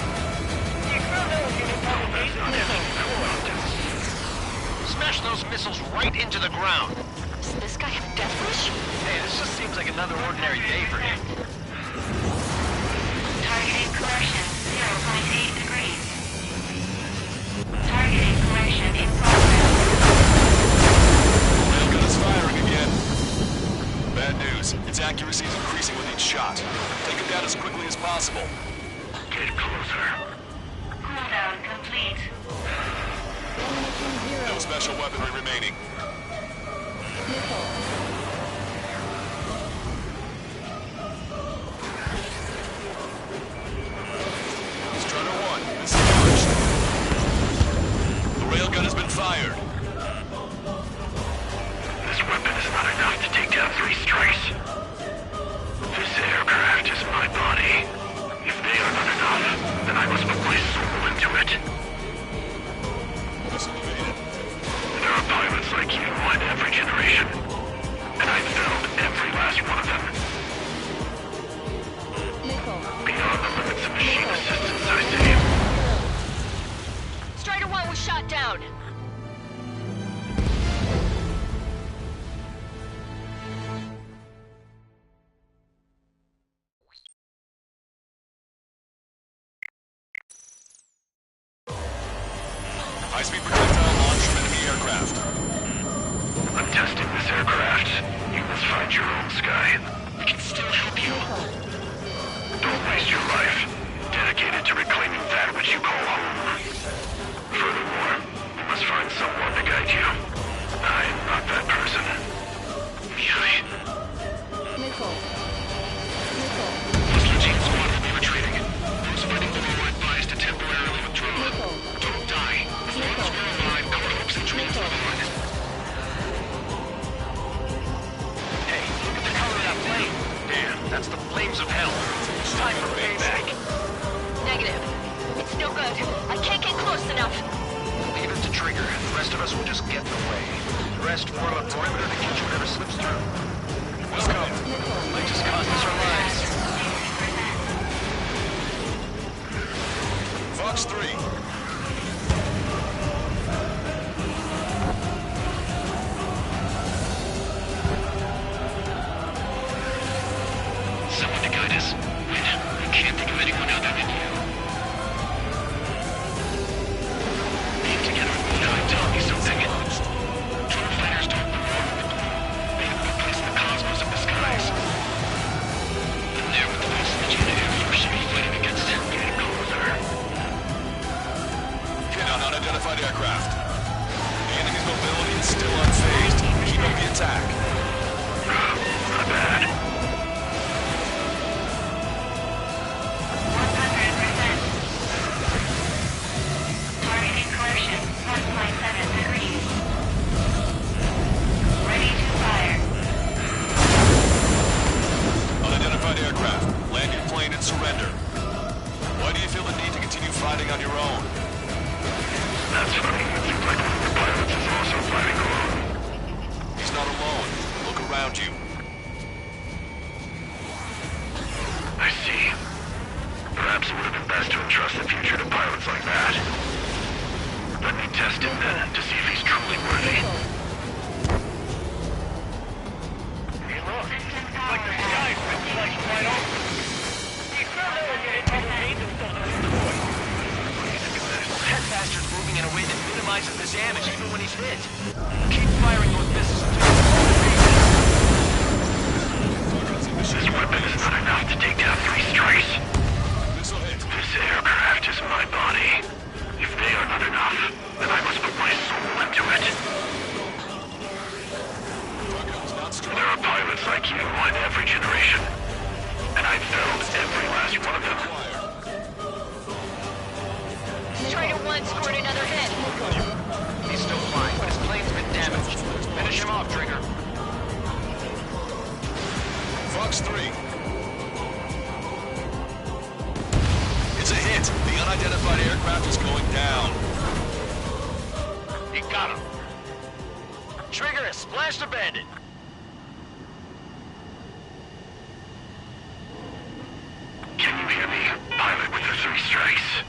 That's not everything I wanted. Smash those missiles right into the ground. Does this guy have death wish? Hey, this just seems like another ordinary day for him. Targeting correction, 0.8 degrees. Targeting correction in progress. Railgun is firing again. Bad news. Its accuracy is increasing with each shot. Take it down as quickly as possible. Get closer. Cooldown complete. No special weaponry remaining. Missile. Strider 1, this is launched. The railgun has been fired. This weapon is not enough to take down 3 strikes. This aircraft is my body. If they are not enough, then I must put my soul into it. There are pilots like you in every generation. down! High-speed projectile launch from enemy aircraft. I'm testing this aircraft. You must find your own sky. We can still help you. Don't waste your life. Dedicated to reclaiming that which you call home. Furthermore, you must find someone to guide you. I am not that person. Mihai. Missile. Missile. Hostile team squad will be retreating. Those fighting below are advised to temporarily withdraw. Missile. Don't die. As long as we're alive, our hopes and dreams live on. Hey, look at the color of that flame. Damn, that's the flames of hell. It's time for payback. Negative. It's no good. I can't get close enough. Leave it to Trigger. The rest of us will just get in the way. The rest form a perimeter to catch whatever slips through. Welcome. Might just cost us our lives. Fox 3. Someone to guide us. Wait, I can't think of anyone other than you. Being together with Mihai taught me something. True fighters don't perform with gloom. They have no place in the cosmos of the skies. I'm there with the best that the Air Force should be fighting against. Getting closer. Hit on unidentified aircraft. The enemy's mobility is still unfazed. Keep up the attack. Not bad. 100%. Targeting coercion, 1.7 degrees. Ready to fire. Unidentified aircraft. Land your plane and surrender. Why do you feel the need to continue fighting on your own? That's funny. It seems like one of the pilots is also fighting alone. He's not alone. Look around you. I see. Perhaps it would have been best to entrust the future to pilots like that. Let me test him then, to see if he's truly worthy. Hey look, it's like the sky ripped like wide open. We sure know we're getting overpaid and still not destroyed. Headmaster's moving in a way that minimizes the damage even when he's hit. Keep firing those missiles until This weapon is not enough to take down 3 strikes. This aircraft is my body. If they are not enough, then I must put my soul into it. There are pilots like you in every generation, and I've felled every last one of them. Strider 1 scored another hit. He's still flying, but his plane's been damaged. Finish him off, Trigger. Fox 3. It's a hit. The unidentified aircraft is going down. You got him. Trigger has splashed a bandit. Can you hear me, pilot with the 3 strikes?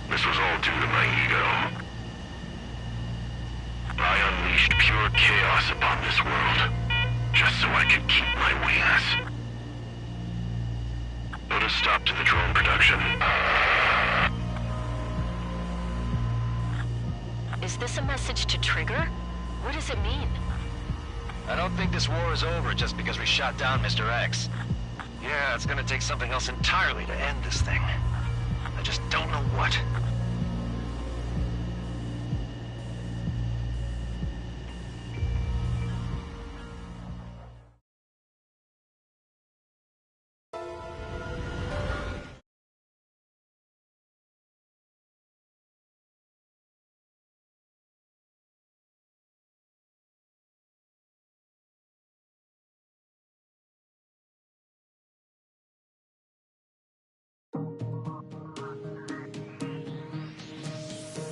This was all due to my ego. I unleashed pure chaos upon this world, just so I could keep my wings. Put a stop to the drone production. Is this a message to Trigger? What does it mean? I don't think this war is over just because we shot down Mr. X. Yeah, it's gonna take something else entirely to end this thing. I just don't know what.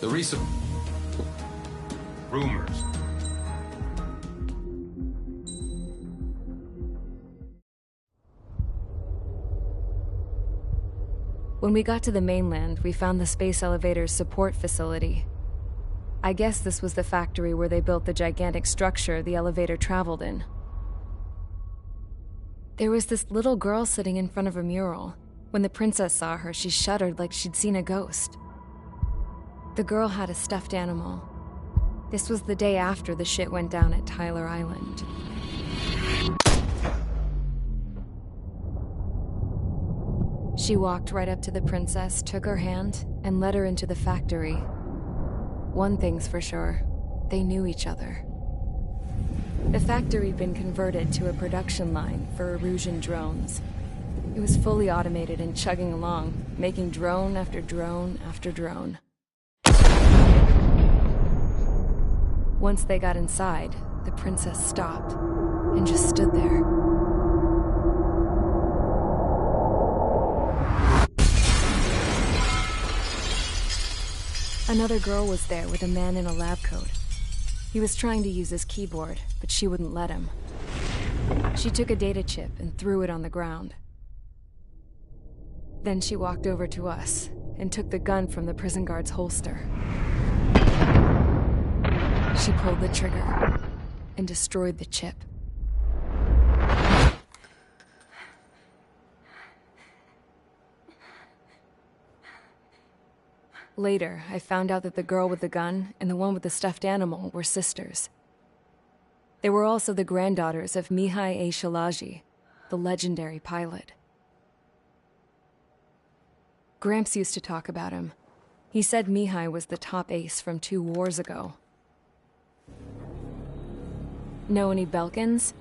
The recent rumors. When we got to the mainland, we found the space elevator's support facility. I guess this was the factory where they built the gigantic structure the elevator traveled in. There was this little girl sitting in front of a mural. When the princess saw her, she shuddered like she'd seen a ghost. The girl had a stuffed animal. This was the day after the shit went down at Tyler Island. She walked right up to the princess, took her hand, and led her into the factory. One thing's for sure, they knew each other. The factory had been converted to a production line for Erusian drones. It was fully automated and chugging along, making drone after drone after drone. Once they got inside, the princess stopped and just stood there. Another girl was there with a man in a lab coat. He was trying to use his keyboard, but she wouldn't let him. She took a data chip and threw it on the ground. Then she walked over to us and took the gun from the prison guard's holster. She pulled the trigger and destroyed the chip. Later, I found out that the girl with the gun and the one with the stuffed animal were sisters. They were also the granddaughters of Mihai A. Shalaji, the legendary pilot. Gramps used to talk about him. He said Mihai was the top ace from 2 wars ago. Know any Belkans?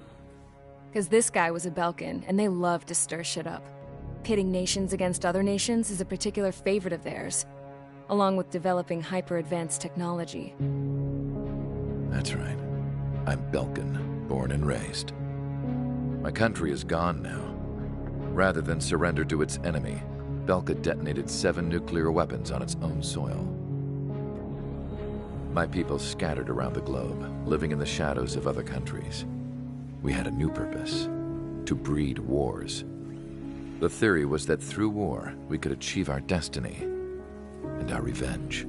Because this guy was a Belkan, and they love to stir shit up. Pitting nations against other nations is a particular favorite of theirs, along with developing hyper-advanced technology. That's right. I'm Belkan, born and raised. My country is gone now. Rather than surrender to its enemy, Belka detonated 7 nuclear weapons on its own soil. My people scattered around the globe, living in the shadows of other countries. We had a new purpose: to breed wars. The theory was that through war, we could achieve our destiny and our revenge.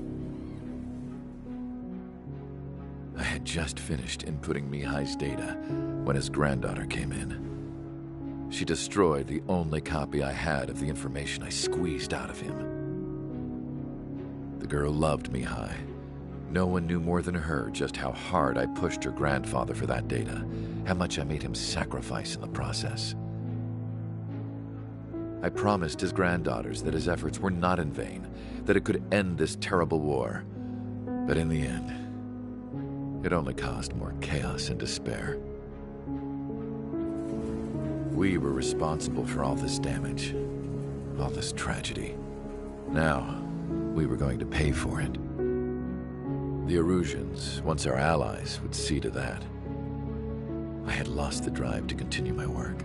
I had just finished inputting Mihai's data when his granddaughter came in. She destroyed the only copy I had of the information I squeezed out of him. The girl loved Mihai. No one knew more than her just how hard I pushed her grandfather for that data, how much I made him sacrifice in the process. I promised his granddaughters that his efforts were not in vain, that it could end this terrible war. But in the end, it only caused more chaos and despair. We were responsible for all this damage, all this tragedy. Now, we were going to pay for it. The Erusians, once our allies, would see to that. I had lost the drive to continue my work,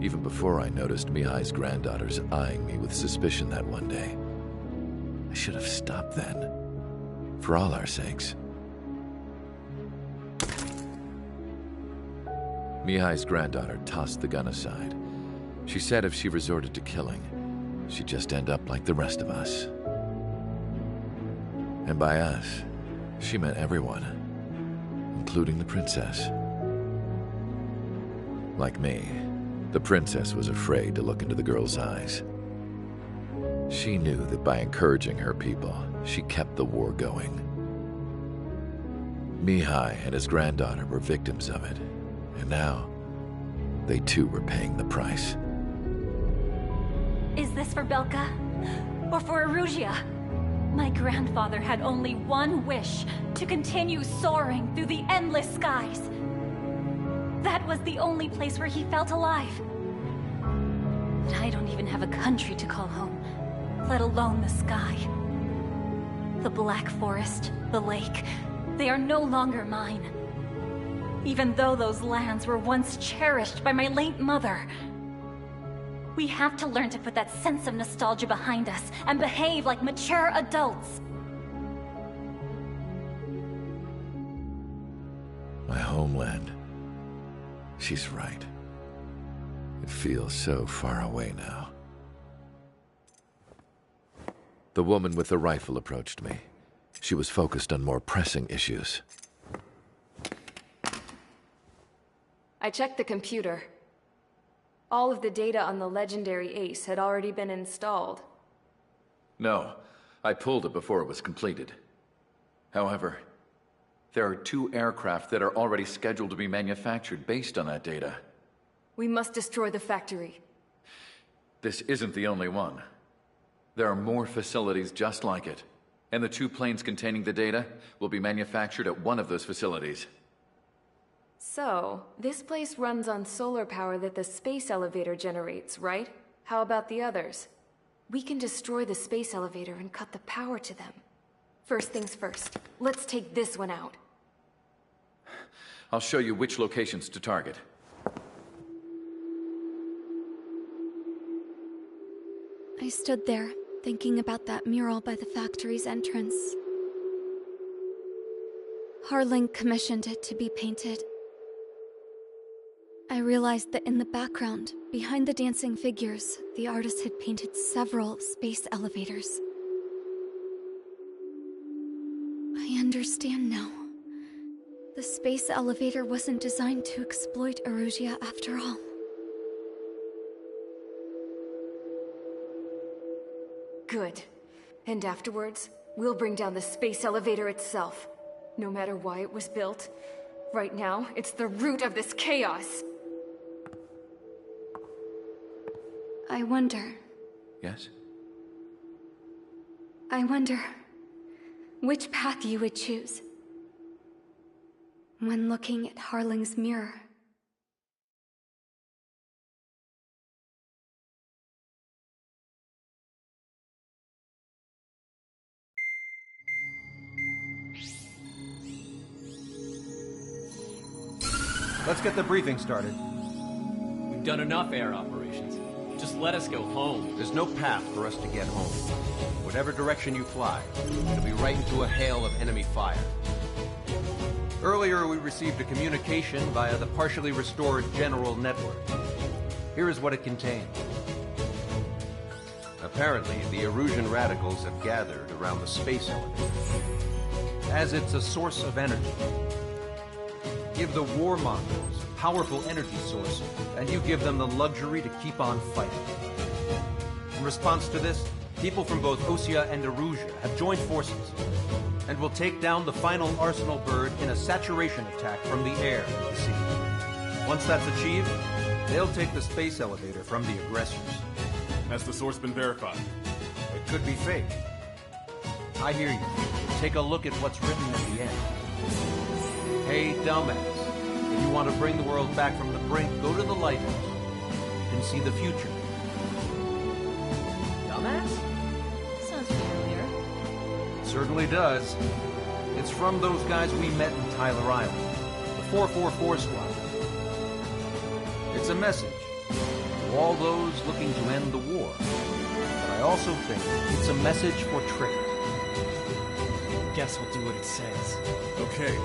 even before I noticed Mihai's granddaughters eyeing me with suspicion that one day. I should have stopped then, for all our sakes. Mihai's granddaughter tossed the gun aside. She said if she resorted to killing, she'd just end up like the rest of us. And by us, she meant everyone, including the princess. Like me, the princess was afraid to look into the girl's eyes. She knew that by encouraging her people, she kept the war going. Mihai and his granddaughter were victims of it, and now, they too were paying the price. Is this for Belka? Or for Erusia? My grandfather had only one wish: to continue soaring through the endless skies. That was the only place where he felt alive. But I don't even have a country to call home, let alone the sky. The Black Forest, the lake, they are no longer mine. Even though those lands were once cherished by my late mother. We have to learn to put that sense of nostalgia behind us and behave like mature adults. My homeland. She's right. It feels so far away now. The woman with the rifle approached me. She she was focused on more pressing issues. I checked the computer. All of the data on the legendary Ace had already been installed. No, I pulled it before it was completed. However, there are 2 aircraft that are already scheduled to be manufactured based on that data. We must destroy the factory. This isn't the only one. There are more facilities just like it, and the 2 planes containing the data will be manufactured at one of those facilities. So, this place runs on solar power that the space elevator generates, right? How about the others? We can destroy the space elevator and cut the power to them. First things first, let's take this one out. I'll show you which locations to target. I stood there, thinking about that mural by the factory's entrance. Harling commissioned it to be painted. I realized that in the background, behind the dancing figures, the artist had painted several space elevators. I understand now. The space elevator wasn't designed to exploit Erusia after all. Good. And afterwards, we'll bring down the space elevator itself. No matter why it was built. Right now, it's the root of this chaos. I wonder... Yes? I wonder... which path you would choose when looking at Harling's mirror. Let's get the briefing started. We've done enough air operations. Just let us go home. There's no path for us to get home. Whatever direction you fly, it'll be right into a hail of enemy fire. Earlier, we received a communication via the partially restored general network. Here is what it contained. Apparently, the Erusian radicals have gathered around the space elevator, as it's a source of energy. Give the warmongers a powerful energy source, and you give them the luxury to keep on fighting. In response to this, people from both Osea and Erusia have joined forces, and will take down the final Arsenal bird in a saturation attack from the air to the sea. Once that's achieved, they'll take the space elevator from the aggressors. Has the source been verified? It could be fake. I hear you. Take a look at what's written at the end. Hey, dumbass. If you want to bring the world back from the brink, go to the lighthouse. You can see the future. Dumbass? Sounds familiar. It certainly does. It's from those guys we met in Tyler Island. The 444 squad. It's a message to all those looking to end the war. But I also think it's a message for Trigger. Guess we'll do what it says. Okay.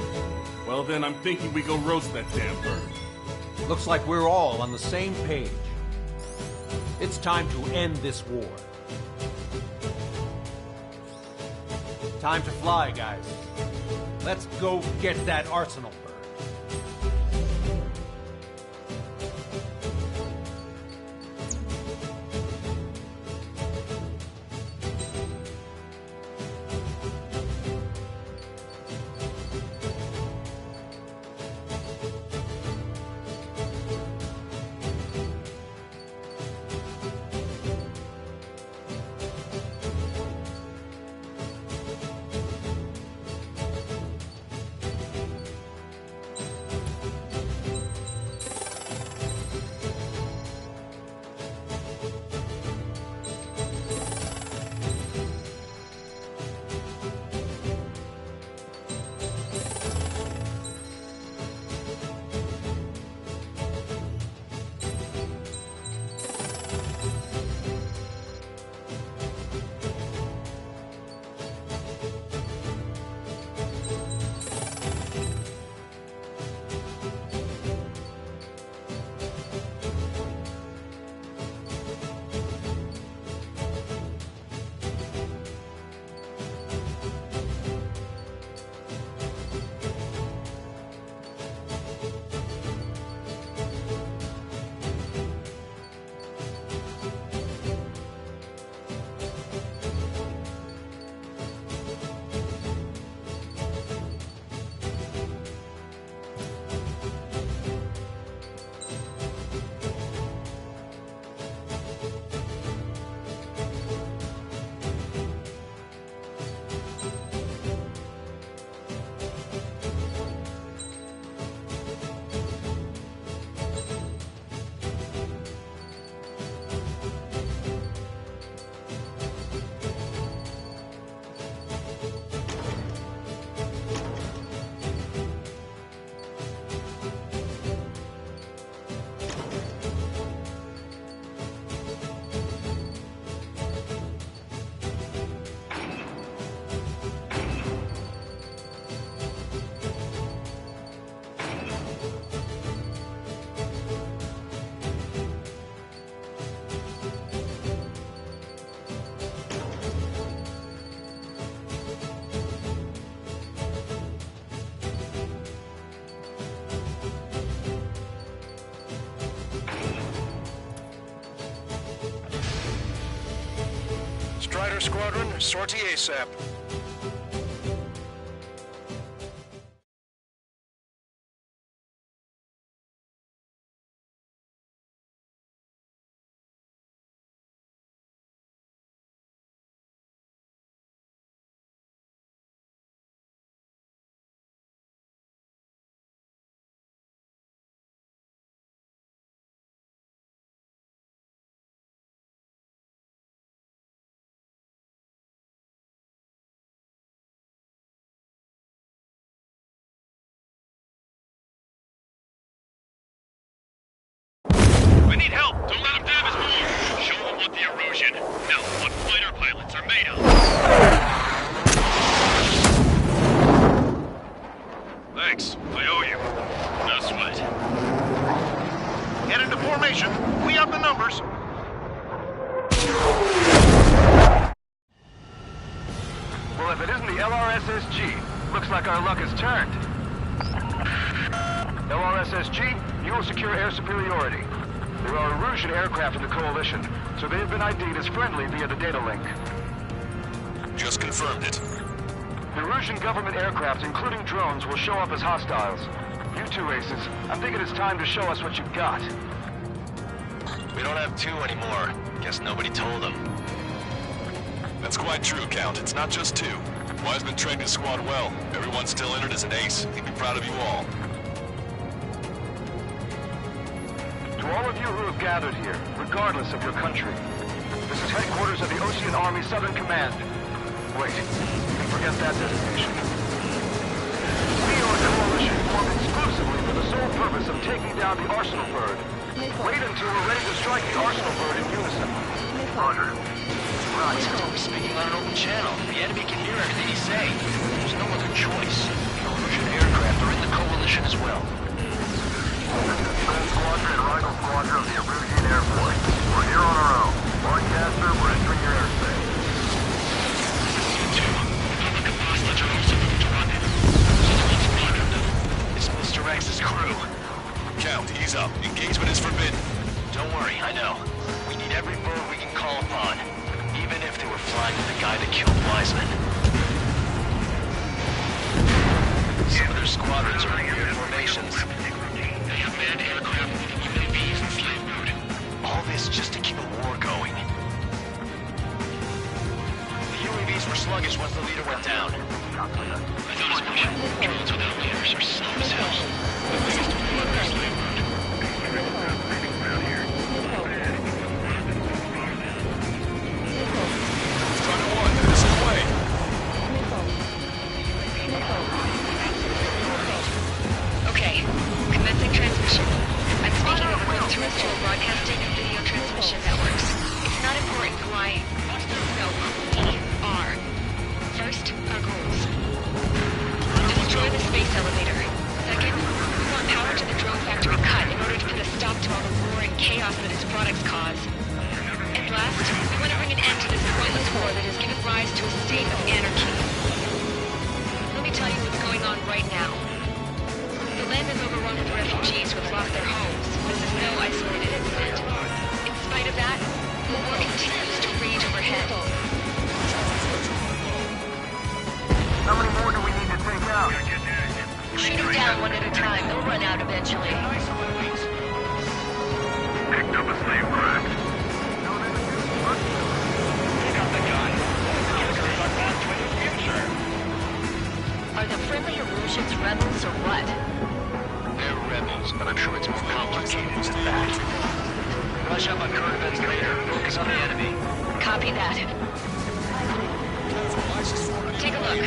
Well then, I'm thinking we go roast that damn bird. Looks like we're all on the same page. It's time to end this war. Time to fly, guys. Let's go get that Arsenal bird. Strider Squadron, sortie ASAP. We need help! Don't let them damage more! Show them what the erosion, no, what fighter pilots are made of! Thanks, I owe you. No sweat. Get into formation. We have the numbers. Well, if it isn't the LRSSG, looks like our luck has turned. LRSSG, you will secure air superiority. There are Erusian aircraft in the Coalition, so they have been ID'd as friendly via the data link. Just confirmed it. The Erusian government aircraft, including drones, will show up as hostiles. You two aces, I'm thinking it's time to show us what you've got. We don't have two anymore. Guess nobody told them. That's quite true, Count. It's not just two. Wiseman trained his squad well. Everyone still entered as an ace. He'd be proud of you all. To all of you who have gathered here, regardless of your country, this is headquarters of the Ocean Army Southern Command. Wait, you can forget that designation. We are a coalition formed exclusively for the sole purpose of taking down the Arsenal Bird. Wait until we're ready to strike the Arsenal Bird in unison. Roger. Right, we're speaking on an open channel. The enemy can hear everything you say. There's no other choice. The Erusian aircraft are in the Coalition as well. Gold Squadron and Rifle Squadron of the Erusian Air Force. We're here on our own. Broadcaster, we're entering your airspace. It's Mr. X's crew. Count, ease up. Engagement is forbidden. Don't worry, I know. We need every bird we can call upon. Even if they were flying with the guy that killed Wiseman. Some of their squadrons are in weird formations. They have manned aircraft with UAVs in slave mode. All this just to keep a war going. The UAVs were sluggish once the leader went down. I noticed drones without leaders are slow as hell. The thing is to flood their slave mode. Strider 1, this is the way. Okay, commencing transmission. I'm speaking over both terrestrial broadcasting and video transmission networks. It's not important who I... No, we are. First, our goals. Destroy the space elevator. Second, we want power to the drone factory cut in order to put a stop to all the war and chaos that its products cause. And last, we want to bring an end to this pointless war that has given rise to a state of anarchy. Let me tell you what's going on right now. The land is overrun with refugees who have lost their homes. This is no isolated incident. In spite of that, the war continues to rage overhead. How many more do we need to take out? Shoot them down one at a time. They'll run out eventually. Picked up a slave craft. Pick up the gun. Killers are back to the future. Are the friendly Erusians rebels or what? They're rebels, but I'm sure it's more complicated than that. Rush up on current events later. Focus on the enemy. Copy that. Take a look.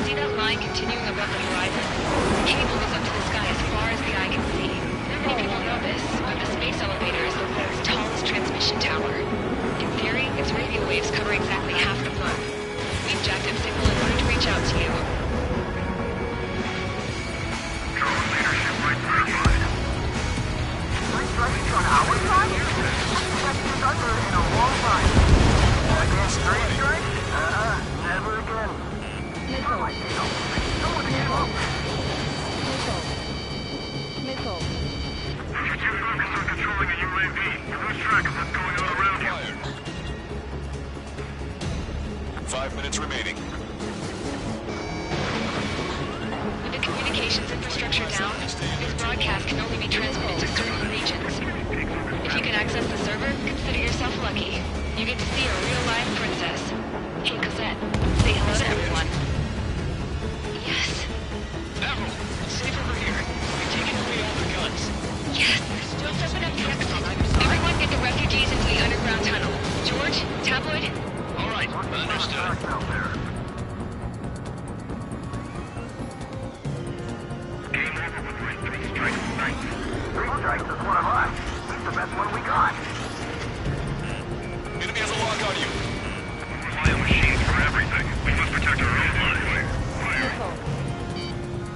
See that line continuing above the horizon? The cable goes up to the sky as far as the eye can see. Not many people know this, but the space elevator is the world's tallest transmission tower. In theory, its radio waves cover exactly half the moon. We've jacked its signal in order to reach out to you. Drone leadership right verified. Strike on our side? That's under in a long time. Again, straight strike? Never again. Someone to give up. 5 minutes remaining. With the communications infrastructure down, this broadcast can only be transmitted to certain regions. If you can access the server, consider yourself lucky. You get to see a real-life princess. Hey, Cosette, say hello to everyone. Yes. Admiral, it's safe over here. We've taken away all the guns. Yes. Let's open up the exit. Everyone get the refugees into the underground tunnel. George, Tabloid? All right, understood. Game over with my 3 strikes tonight. 3 strikes is one of us. He's the best one we got. Enemy has a lock on you. Rely on machines for everything. We must protect our own lives.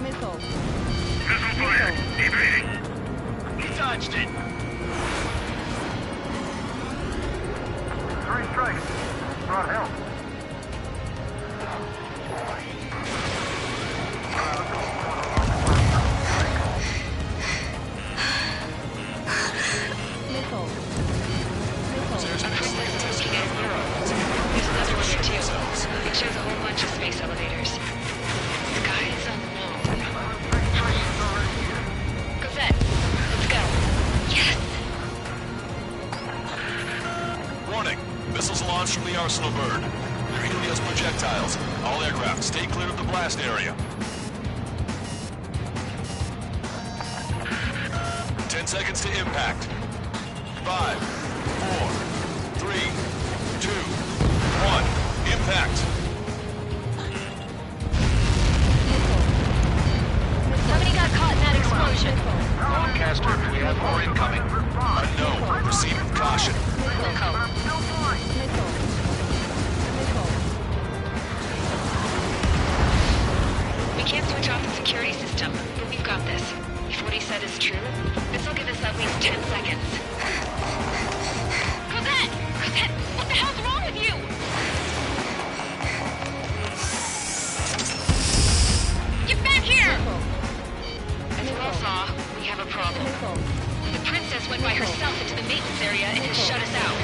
Missile. Missile fire. Evading. He dodged it. 3 strikes. Brought help. There's another one here too. It shows a whole bunch of space elevators. Skies alone. Cosette, let's go. Yes! Warning. Missiles launched from the arsenal bird. Helios projectiles. All aircraft, stay clear of the blast area. 10 seconds to impact. 5, 4, 3, 2, 1. Impact. Somebody got caught in that explosion. Broadcaster, do we have more incoming? Unknown. Proceed with caution. We can't switch off the security system, but we've got this. If what he said is true, this will give us at least 10 seconds. Cosette! Cosette! What the hell's wrong with you? Get back here! As we all saw, we have a problem. The princess went by herself into the maintenance area and has shut us out.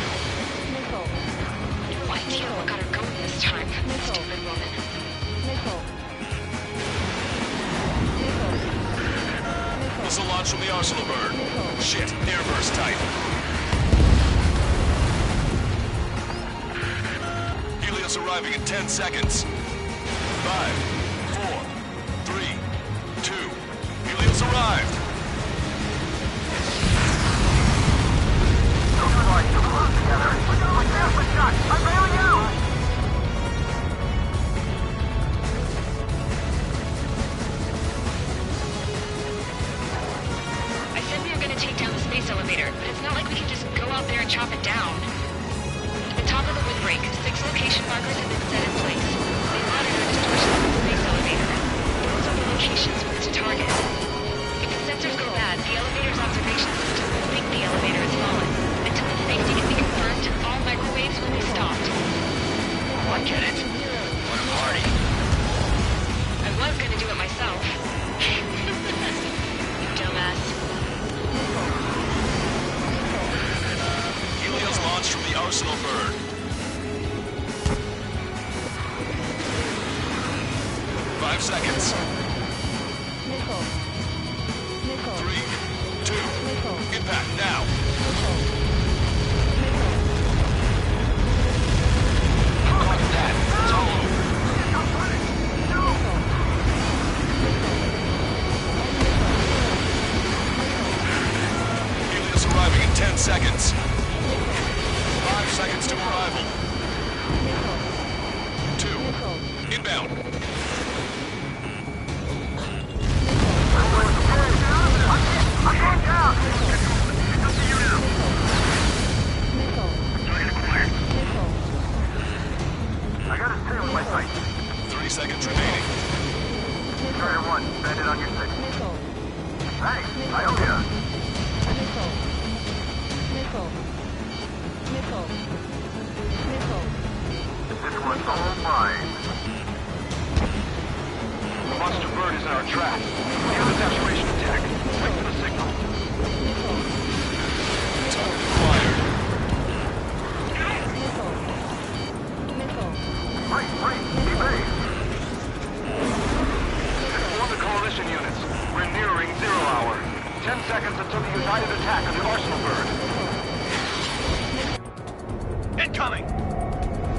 No idea what got her going this time. Stupid woman. Missile launch from the arsenal bird. Shit, airburst type. Helios arriving in 10 seconds. 5, 4, 3, 2. Helios arrived. Don't fight too close together. I'm bailing out! I said we were gonna take down the space elevator, but it's not like we can just go out there and chop it down. At the top of the windbreak, 6 location markers have been set in place. They monitor distortions of the space elevator. Those are the locations we need to target. If the sensors go bad, the elevator's observation system will think the elevator has fallen. Until its safety can be confirmed, all microwaves will be stopped. I get it. What a party. I was gonna do it myself. You dumbass. Helios launched from the arsenal bird. 5 seconds. 3, 2, impact now. It's all over. Helios arriving in 10 seconds. 5 seconds to arrival. 2, inbound. I'm going down! I got his tail in my sight. 30 seconds remaining. Strider 1, bandit on your 6. Thanks, I owe ya. This one's all mine. The monster bird is in our track. We have a saturation attack. Wait for the signal. Fired. Right, guided attack on the arsenal bird. Incoming!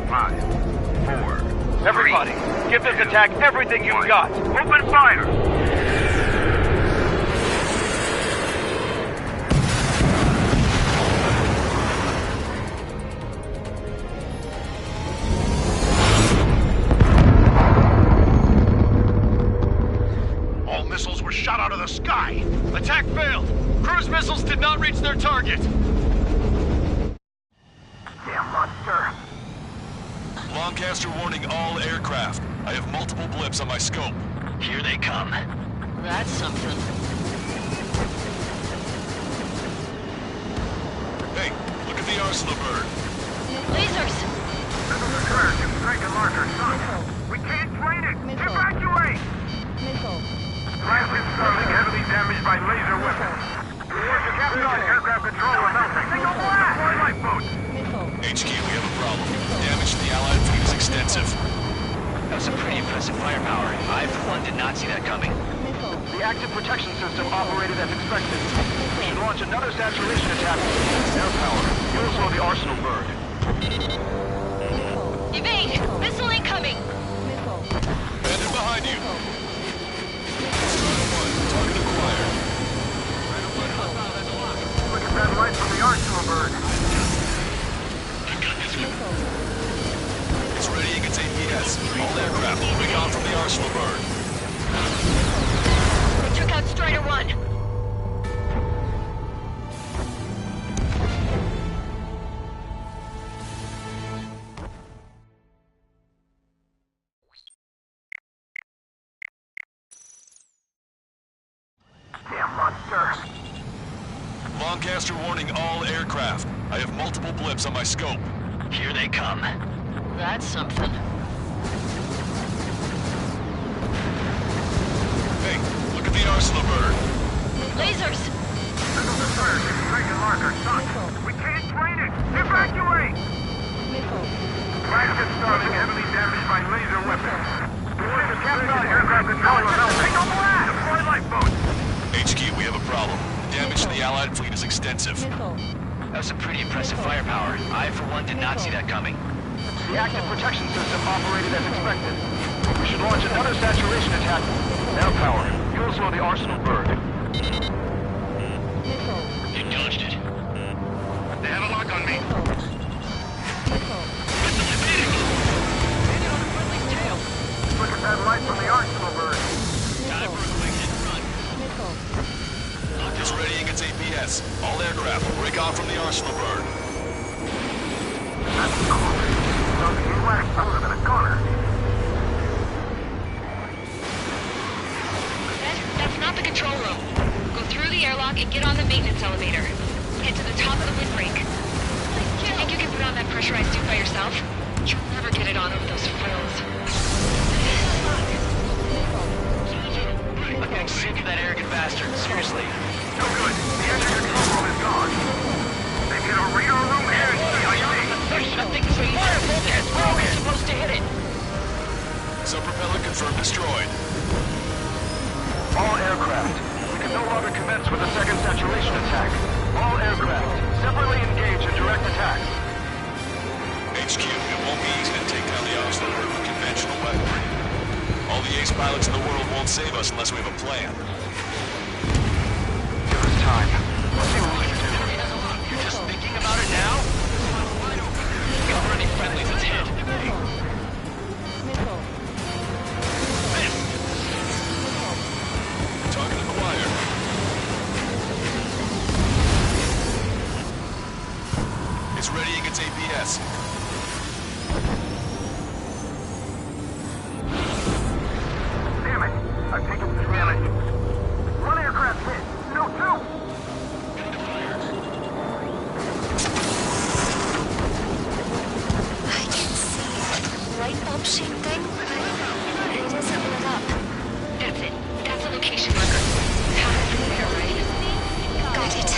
5, 4, everybody, give this attack everything you've got. Open fire! Missiles were shot out of the sky! Attack failed! Cruise missiles did not reach their target! Damn monster! Lancaster warning all aircraft. I have multiple blips on my scope. Here they come. That's something. Hey, look at the arsenal bird. Lasers! Missiles are cleared. Strike and marker sunk. We can't train it! Evacuate! Flagship Starling heavily damaged by laser weapons. Captain on aircraft control are mounting. Deploy lifeboats! HQ, we have a problem. Damage to the Allied fleet is extensive. That was some pretty impressive firepower. I, for one, did not see that coming. The active protection system operated as expected. We should launch another saturation attack. Air power. You'll slow the arsenal bird. Evade! Missile incoming! Bandit behind you! Target acquired. Look at that light from the arsenal bird. It's ready against APS. All aircraft moving on from the arsenal bird. They took out Strider 1. Damn monster. Lancaster warning all aircraft. I have multiple blips on my scope. Here they come. That's something. Hey, look at the arsenal bird. Lasers! Missiles are cleared. Strike and marker sunk. We can't train it! Evacuate! Flagship Starling heavily damaged by laser weapons. Captain on aircraft control are mounting. Deploy lifeboats! HQ, we have a problem. Damage to the Allied fleet is extensive. That was some pretty impressive firepower. I, for one, did not see that coming. The active protection system operated as expected. We should launch another saturation attack. Air power. You'll slow the arsenal bird. You dodged it. They have a lock on me. Missile evading! Landed on the friendly's tail. Look at that light from the arsenal bird. Time for a quick hit and run. It's ready against APS. All aircraft break off from the arsenal bird. That's a corner. Something you lack other than a corner. That's not the control room. Go through the airlock and get on the maintenance elevator. Head to the top of the windbreak. Do you think you can put on that pressurized suit by yourself? You'll never get it on over those frills. I'm getting sick of that arrogant bastard. Seriously. No good. The engine control room is gone. They hit a radar room and That thing's fireball. Where are we supposed to hit it? Sub-propeller confirmed destroyed. All aircraft. We can no longer commence with a second saturation attack. All aircraft, separately engage in direct attack. HQ, it won't be easy to take down the arsenal bird with conventional weaponry. All the ace pilots in the world won't save us unless we have a plan. Give us time. Let's see what we can do. You're just thinking about it now? Cover any friendlies, it's hit. Target acquired. It's ready against APS. Damn it. I've taken some damage. One aircraft hit. No, two. I can see a light bulb shaped thing, but it isn't lit up. That's it. That's a location marker. Half from there, right? Got it.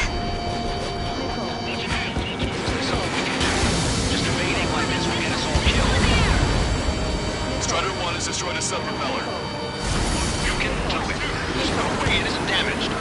Just evading like this will get us all killed. Strider 1 has destroyed a sub-propeller. You can totally do it. There's no way it isn't damaged.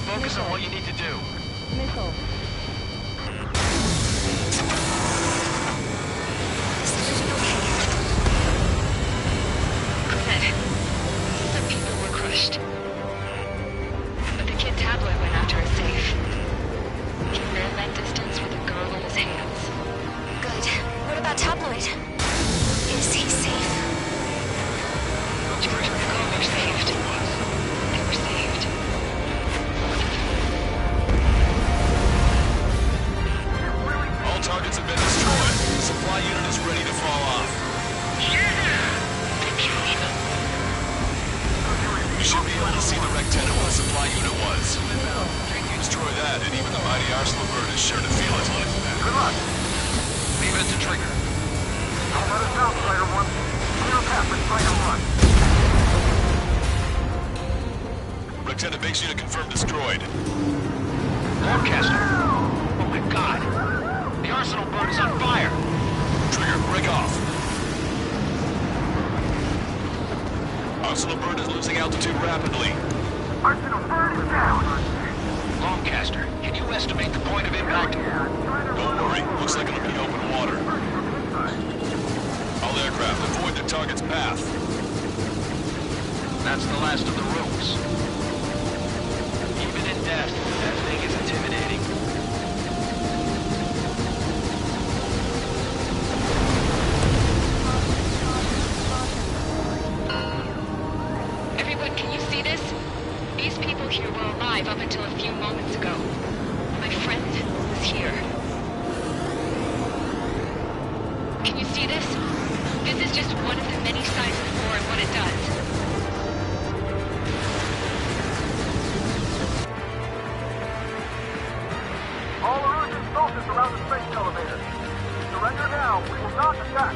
focus on what you need to do. Missile. Some people were crushed. But the kid Tabloid went after a safe. He ran that distance with a girl in his hands. Good. What about Tabloid? Is he safe? George and the girl were saved. They were saved. All targets have been destroyed. The supply unit is ready to fall off. You should be able to see the rectangle where the supply unit was. Destroy that, and even the mighty Arsenal bird is sure to feel it. Good luck. Leave it to Trigger. Don't let us down, Spider 1. Clear a path for Spider 1. Rectangle base unit confirmed destroyed. Broadcaster. Oh my god. The Arsenal bird is on fire. Trigger, break off. Arsenal bird is losing altitude rapidly. Arsenal bird is down. Longcaster, can you estimate the point of impact? Don't worry, looks like it'll be open water. All aircraft, avoid the target's path. That's the last of the rooms. Even in death, that thing is intimidating. Everyone, can you see this? These people here were alive up until a few moments ago. My friend was here. Can you see this? This is just one of the many signs of war and what it does. All Erusian soldiers around the space elevator. Surrender now. We will not attack.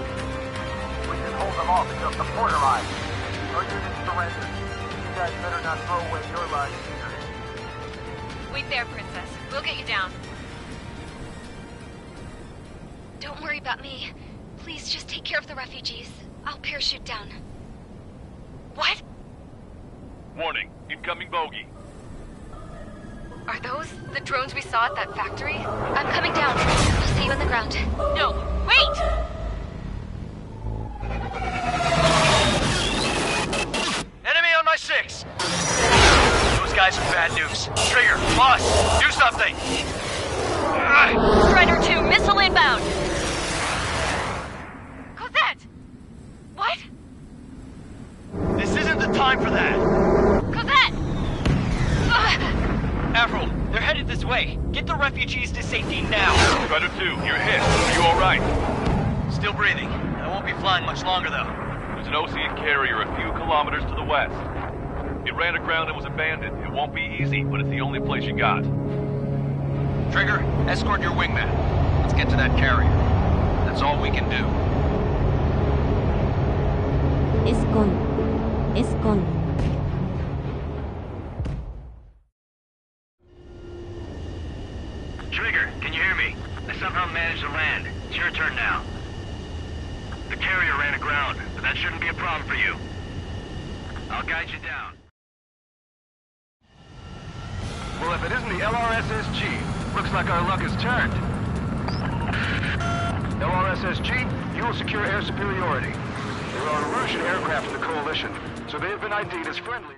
We can hold them off until the border line. Our units surrender. You guys better not throw away your lives either. Wait there, Princess. We'll get you down. Don't worry about me. Please just take care of the refugees. I'll parachute down. What? Warning, incoming bogey. Are those the drones we saw at that factory? I'm coming down. I'll see you on the ground. No, wait! Enemy on my 6! Those guys are bad news. Trigger, boss, do something! Strider 2, missile inbound! Cosette! What? This isn't the time for that! Cosette! Avril, they're headed this way. Get the refugees to safety now. Strider 2, you're hit. Are you alright? Still breathing. I won't be flying much longer, though. There's an Ocean carrier a few kilometers to the west. It ran aground and was abandoned. It won't be easy, but it's the only place you got. Trigger, escort your wingman. Let's get to that carrier. That's all we can do. Escon. Trigger, can you hear me? I somehow managed to land. It's your turn now. The carrier ran aground, but that shouldn't be a problem for you. I'll guide you down. Well, if it isn't the LRSSG, looks like our luck has turned. LRSSG, you will secure air superiority. There are Erusian aircraft in the coalition, so they have been ID'd as friendly.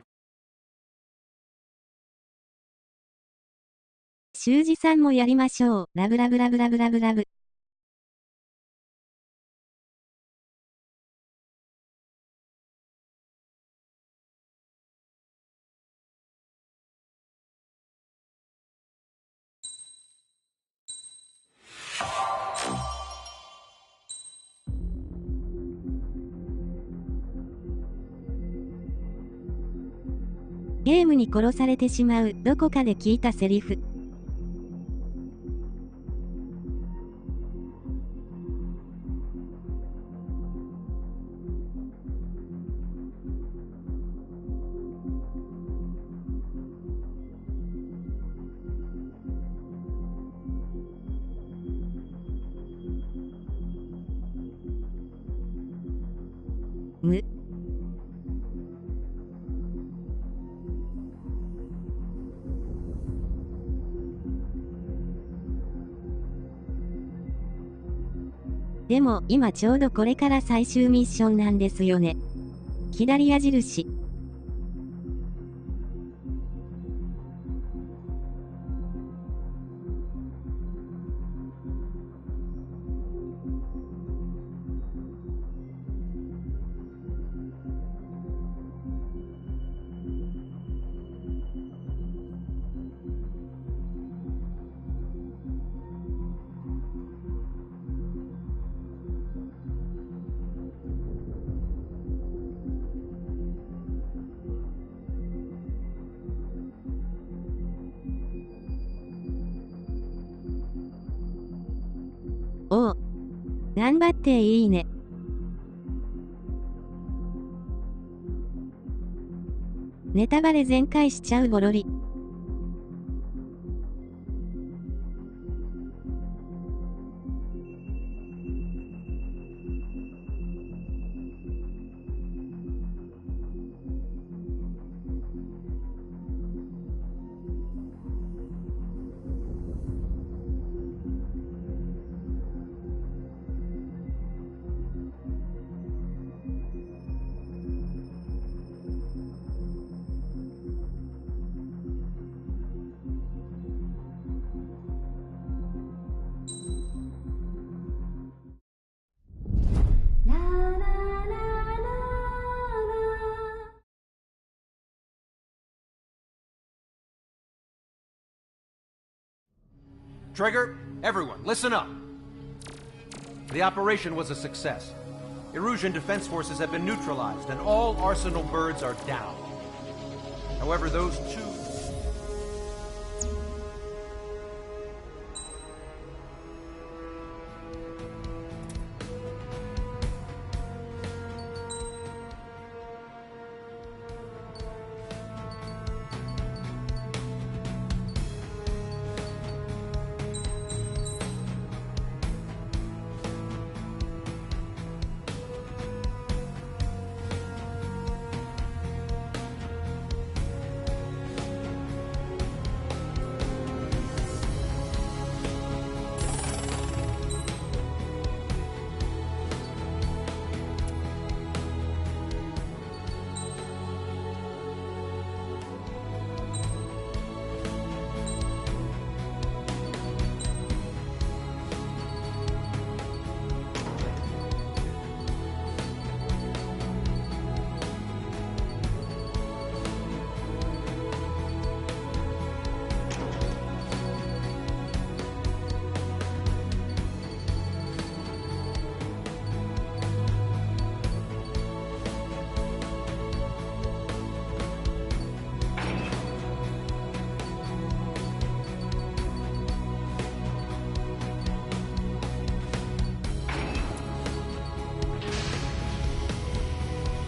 修二さんもやりましょう。ラブラブラブラブラブラブ。ゲームに殺されてしまう、どこかで聞いたセリフ。む。でも、今ちょうどこれから最終ミッションなんですよね。左矢印。おう。頑張っていいね。ネタバレ全開しちゃうボロリ。Trigger, everyone, listen up. The operation was a success. Erusian defense forces have been neutralized, and all Arsenal birds are down. However, those two...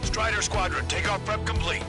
Strider Squadron, takeoff prep complete.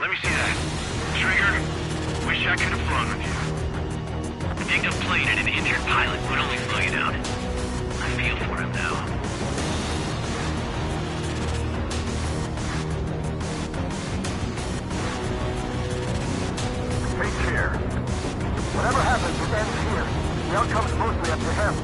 Let me see that. Trigger, wish I could have flown with you. A dinged up plane and an injured pilot would only slow you down. I feel for him now. Take care. Whatever happens, it ends here. The outcome's mostly up to him.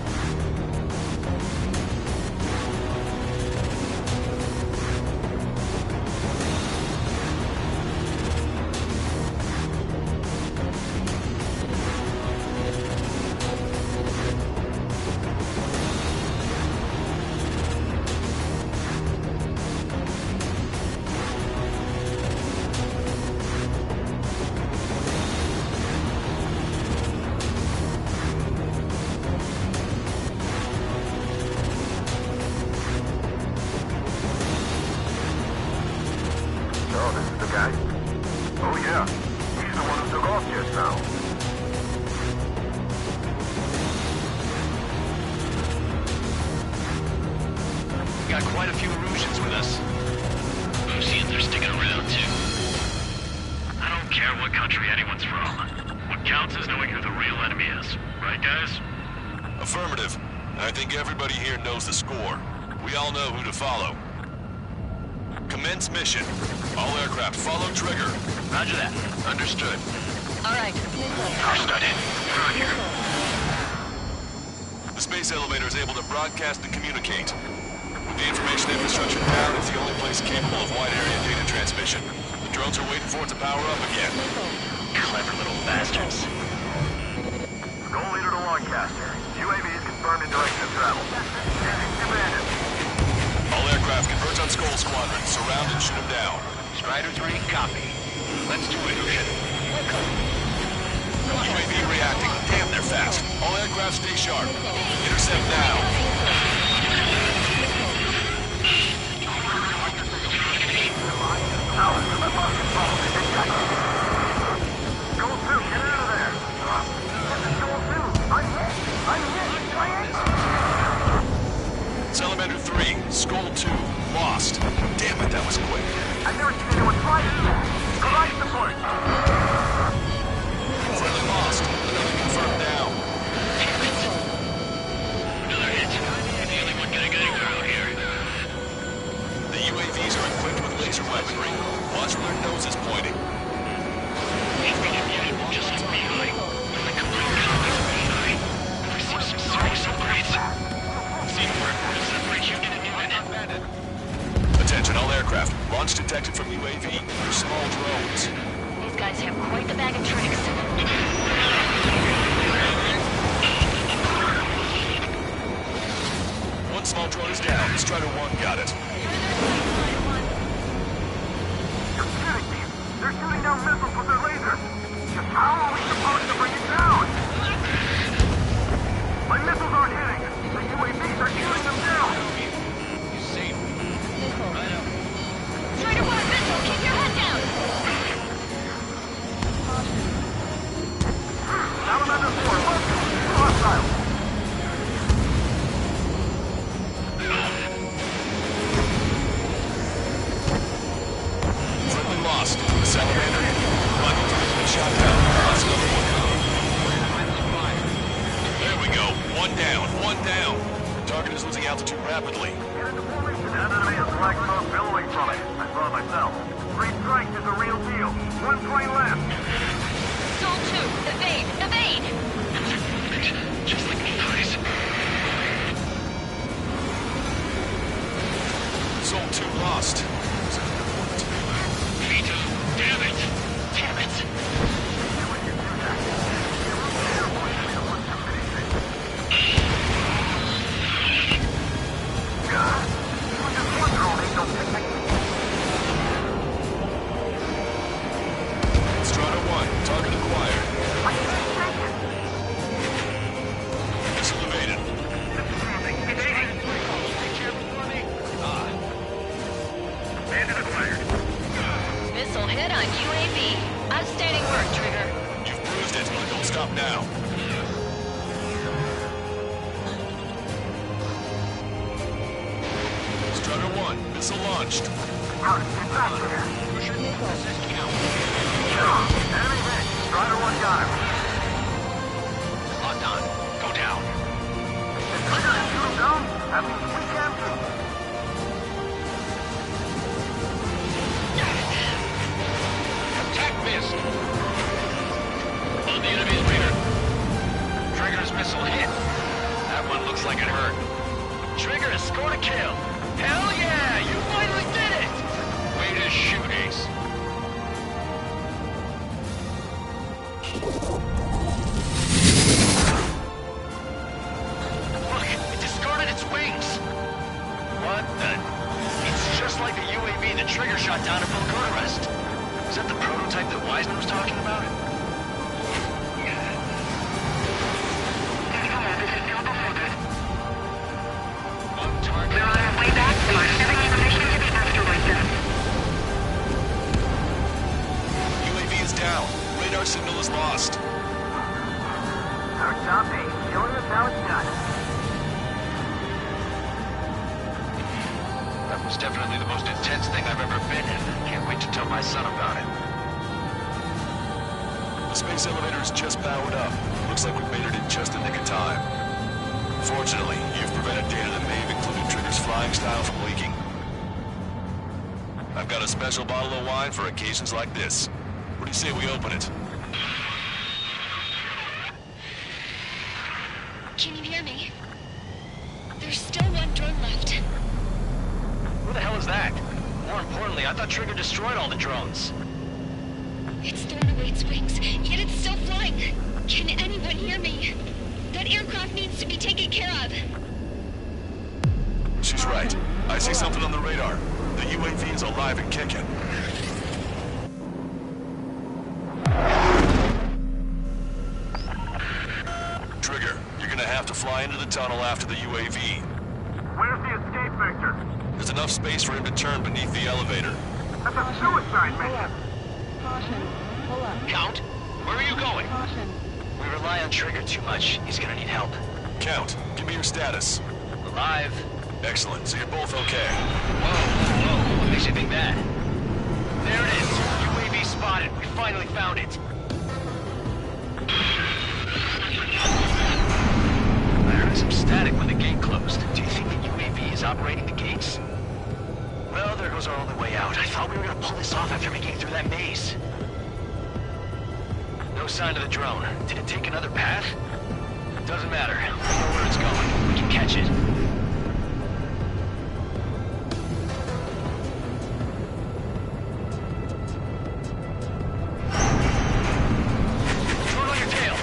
what country anyone's from. What counts is knowing who the real enemy is. Right, guys? Affirmative. I think everybody here knows the score. We all know who to follow. Commence mission. All aircraft follow trigger. Roger that. Understood. All right. Understood. We're on here. The space elevator is able to broadcast and communicate. With the information infrastructure down, it's the only place capable of wide area data transmission. The drones are waiting for it to power up again. Clever little bastards. Goal leader to Lancaster. UAV is confirmed in direction of travel. Engines demanded. All aircraft converge on Skull Squadron. Surround and shoot them down. Strider 3, copy. Let's do it, Lucian. UAV reacting. Damn, they're fast. All aircraft stay sharp. Intercept now. Goal 2, get out of there! This is Goal 2! I'm hit! Salamander 3, Skull 2, lost. Damn it, that was quick. I've never seen anyone try to do that! Provide support! Friendly lost. Another confirmed down. Another hit. You're the only one getting anywhere out here. The UAVs are equipped with laser weaponry. Watch where their nose is pointing. Just get behind. When they come through combat behind, we receive some serious upgrades. See where it separate unit and unit. Attention all aircraft. Launch detected from UAV. They're small drones. These guys have quite the bag of tricks. One small drone is down. Strider 1 got it. They're shooting down missiles with their lasers! Just how are we supposed to bring it down? My missiles aren't hitting! The UAVs are shooting them down! You safe. Strider 1, missile, keep your head down! Salamander 4, look! Hostile! Friendly lost. Salamander. Michael has been shot down. Lost another one. There we go. One down. The target is losing altitude rapidly. An enemy is flag smoke billowing from it. I saw it myself. 3 strikes is a real deal. 1 plane left. Soul 2, evade! Evade! Just like me, please. Soul 2 lost. Vito, damn it! Damn it! Strider 1, target acquired. Missile evaded. Bandit acquired. Missile hit on UAV. Outstanding work, Trigger. You've bruised it, but don't stop now. Strider 1, missile launched. Enemy hit. Strider 1 got him. Locked on. Go down. We're gonna shoot him down? That means we can too. Attack missed. On the enemy's radar. Trigger's missile hit. That one looks like it hurt. Trigger has scored a kill. Hell yeah! You finally did it! Way to shoot, Ace. Look, it discarded its wings. What the? It's just like the UAV that Trigger shot down at Bucharest. Is that the prototype that Wiseman was talking about? We're on our way back to our 7 information to the asteroid belt. UAV is down. Radar signal is lost. Our top 8, showing us how it's done. That was definitely the most intense thing I've ever been in. Can't wait to tell my son about it. space elevator is just powered up. Looks like we've made it in just the nick of time. Fortunately, you've prevented data that may have included Trigger's flying style from leaking. I've got a special bottle of wine for occasions like this. What do you say we open it? Can you hear me? There's still one drone left. Who the hell is that? More importantly, I thought Trigger destroyed all the drones. It's thrown away its wings, yet it's still flying. Can anyone hear me? That aircraft needs to be taken care of. She's right. I see something on the radar. The UAV is alive and kicking. Trigger, you're gonna have to fly into the tunnel after the UAV. Where's the escape vector? There's enough space for him to turn beneath the elevator. That's a suicide mission. Count, where are you going? We rely on Trigger too much. He's gonna need help. Count, give me your status. Alive. Excellent, so you're both okay. Whoa, what makes you think that? There it is. UAV spotted. We finally found it. I heard some static when the gate closed. Do you think the UAV is operating the gates? Well, there goes our only way out. I thought we were gonna pull this off after making it through that maze. No sign of the drone. Did it take another path? Doesn't matter. We know where it's going. We can catch it. Throw it on your tail.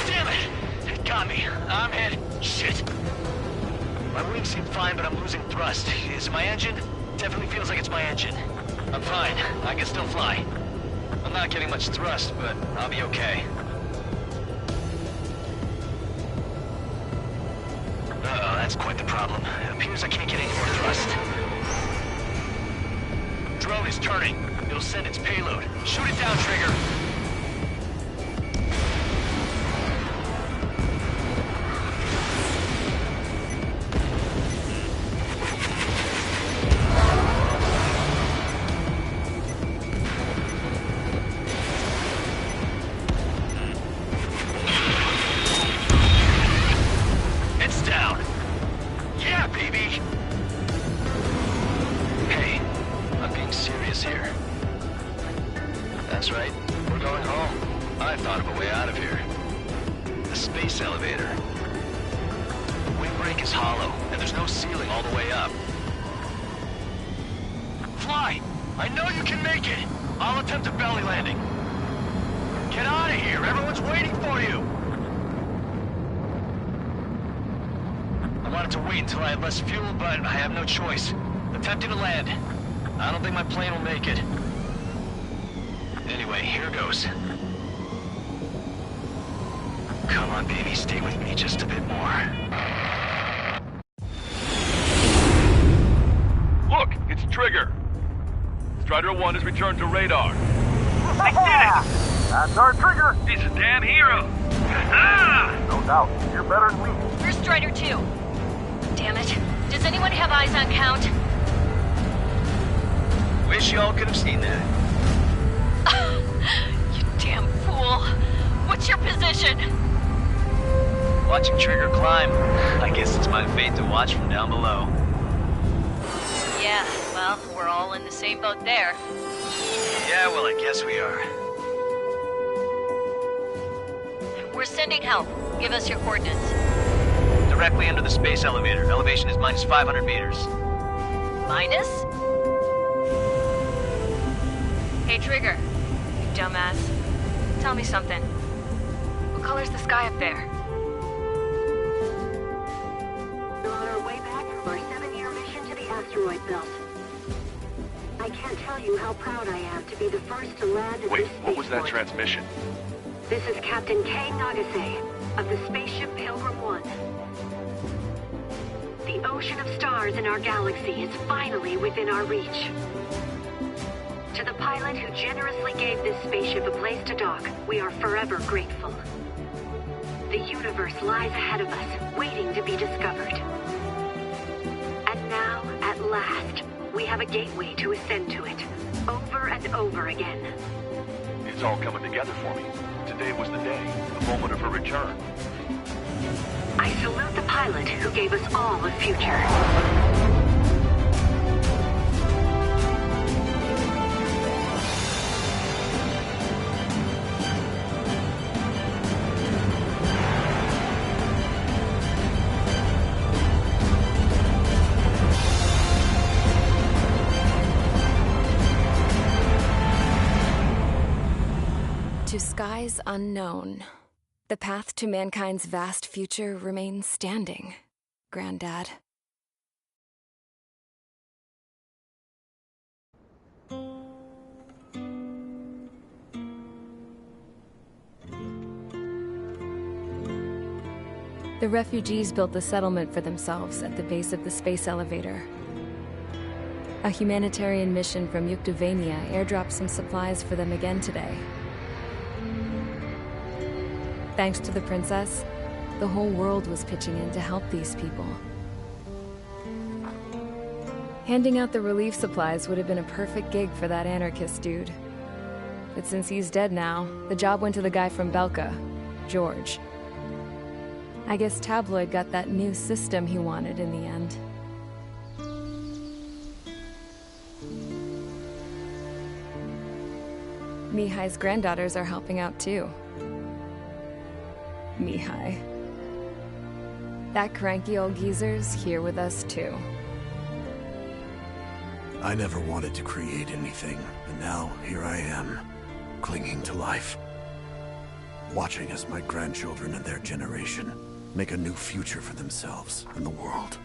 Damn it! It got me. I'm hit. Shit. My wings seem fine, but I'm losing thrust. Is it my engine? Definitely feels like it's my engine. I'm fine. I can still fly. I'm not getting much thrust, but I'll be okay. Uh-oh, that's quite the problem. It appears I can't get any more thrust. Drone is turning. It'll send its payload. Shoot it down, Trigger. Less fuel, but I have no choice. Attempting to land. I don't think my plane will make it. Anyway, here goes. Come on, baby, stay with me just a bit more. Look, it's Trigger. Strider 1 has returned to radar. I did it! That's our Trigger! He's a damn hero! No doubt, you're better than me. Where's Strider 2? Damn it. Does anyone have eyes on Count? Wish y'all could have seen that. You damn fool. What's your position? Watching Trigger climb. I guess it's my fate to watch from down below. Yeah, well, we're all in the same boat there. Yeah, well, I guess we are. We're sending help. Give us your coordinates. Directly under the space elevator. Elevation is minus 500 meters. Minus? Hey, Trigger. You dumbass. Tell me something. What color's the sky up there? We're on our way back from our 7-year mission to the asteroid belt. I can't tell you how proud I am to be the first to land at Wait, this what was that spaceport. transmission? This is Captain Kay Nagase of the spaceship Pilgrim 1. The ocean of stars in our galaxy is finally within our reach. To the pilot who generously gave this spaceship a place to dock, we are forever grateful. The universe lies ahead of us, waiting to be discovered. And now, at last, we have a gateway to ascend to it, over and over again. It's all coming together for me. Today was the day, the moment of her return. I salute the pilot who gave us all a future. To skies unknown, the path to mankind's vast future remains standing, Granddad. The refugees built the settlement for themselves at the base of the space elevator. A humanitarian mission from Yuktovania airdropped some supplies for them again today. Thanks to the princess, the whole world was pitching in to help these people. Handing out the relief supplies would have been a perfect gig for that anarchist dude. But since he's dead now, the job went to the guy from Belka, George. I guess Tabloid got that new system he wanted in the end. Mihai's granddaughters are helping out too. Mihai. That cranky old geezer's here with us too. I never wanted to create anything, and now here I am, clinging to life. Watching as my grandchildren and their generation make a new future for themselves and the world.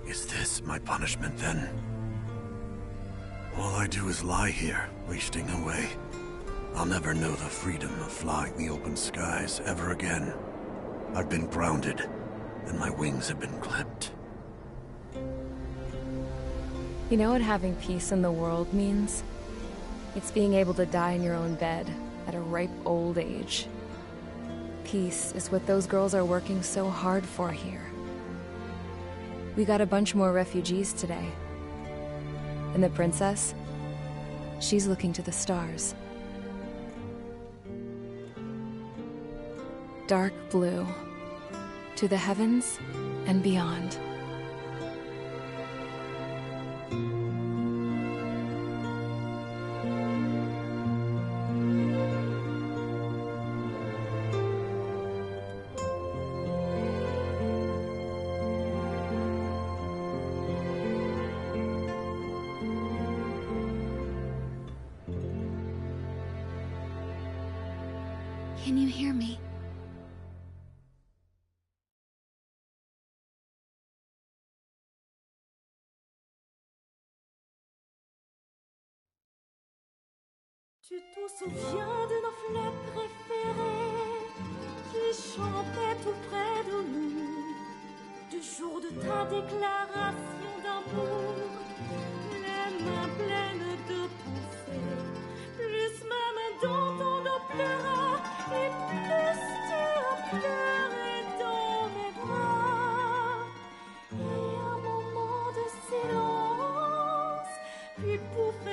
Is this my punishment then? All I do is lie here, wasting away. I'll never know the freedom of flying the open skies ever again. I've been grounded, and my wings have been clipped. You know what having peace in the world means? It's being able to die in your own bed at a ripe old age. Peace is what those girls are working so hard for here. We got a bunch more refugees today. And the princess? She's looking to the stars. Dark blue, to the heavens and beyond. Can you hear me? Tu te souviens de nos fleurs préférées qui chantaient tout près de nous, du jour de ta déclaration d'amour, les mains pleines de pensées, plus même dans ton dos pleura, et plus tu as pleuré dans mes bras. Et un moment de silence, puis pour faire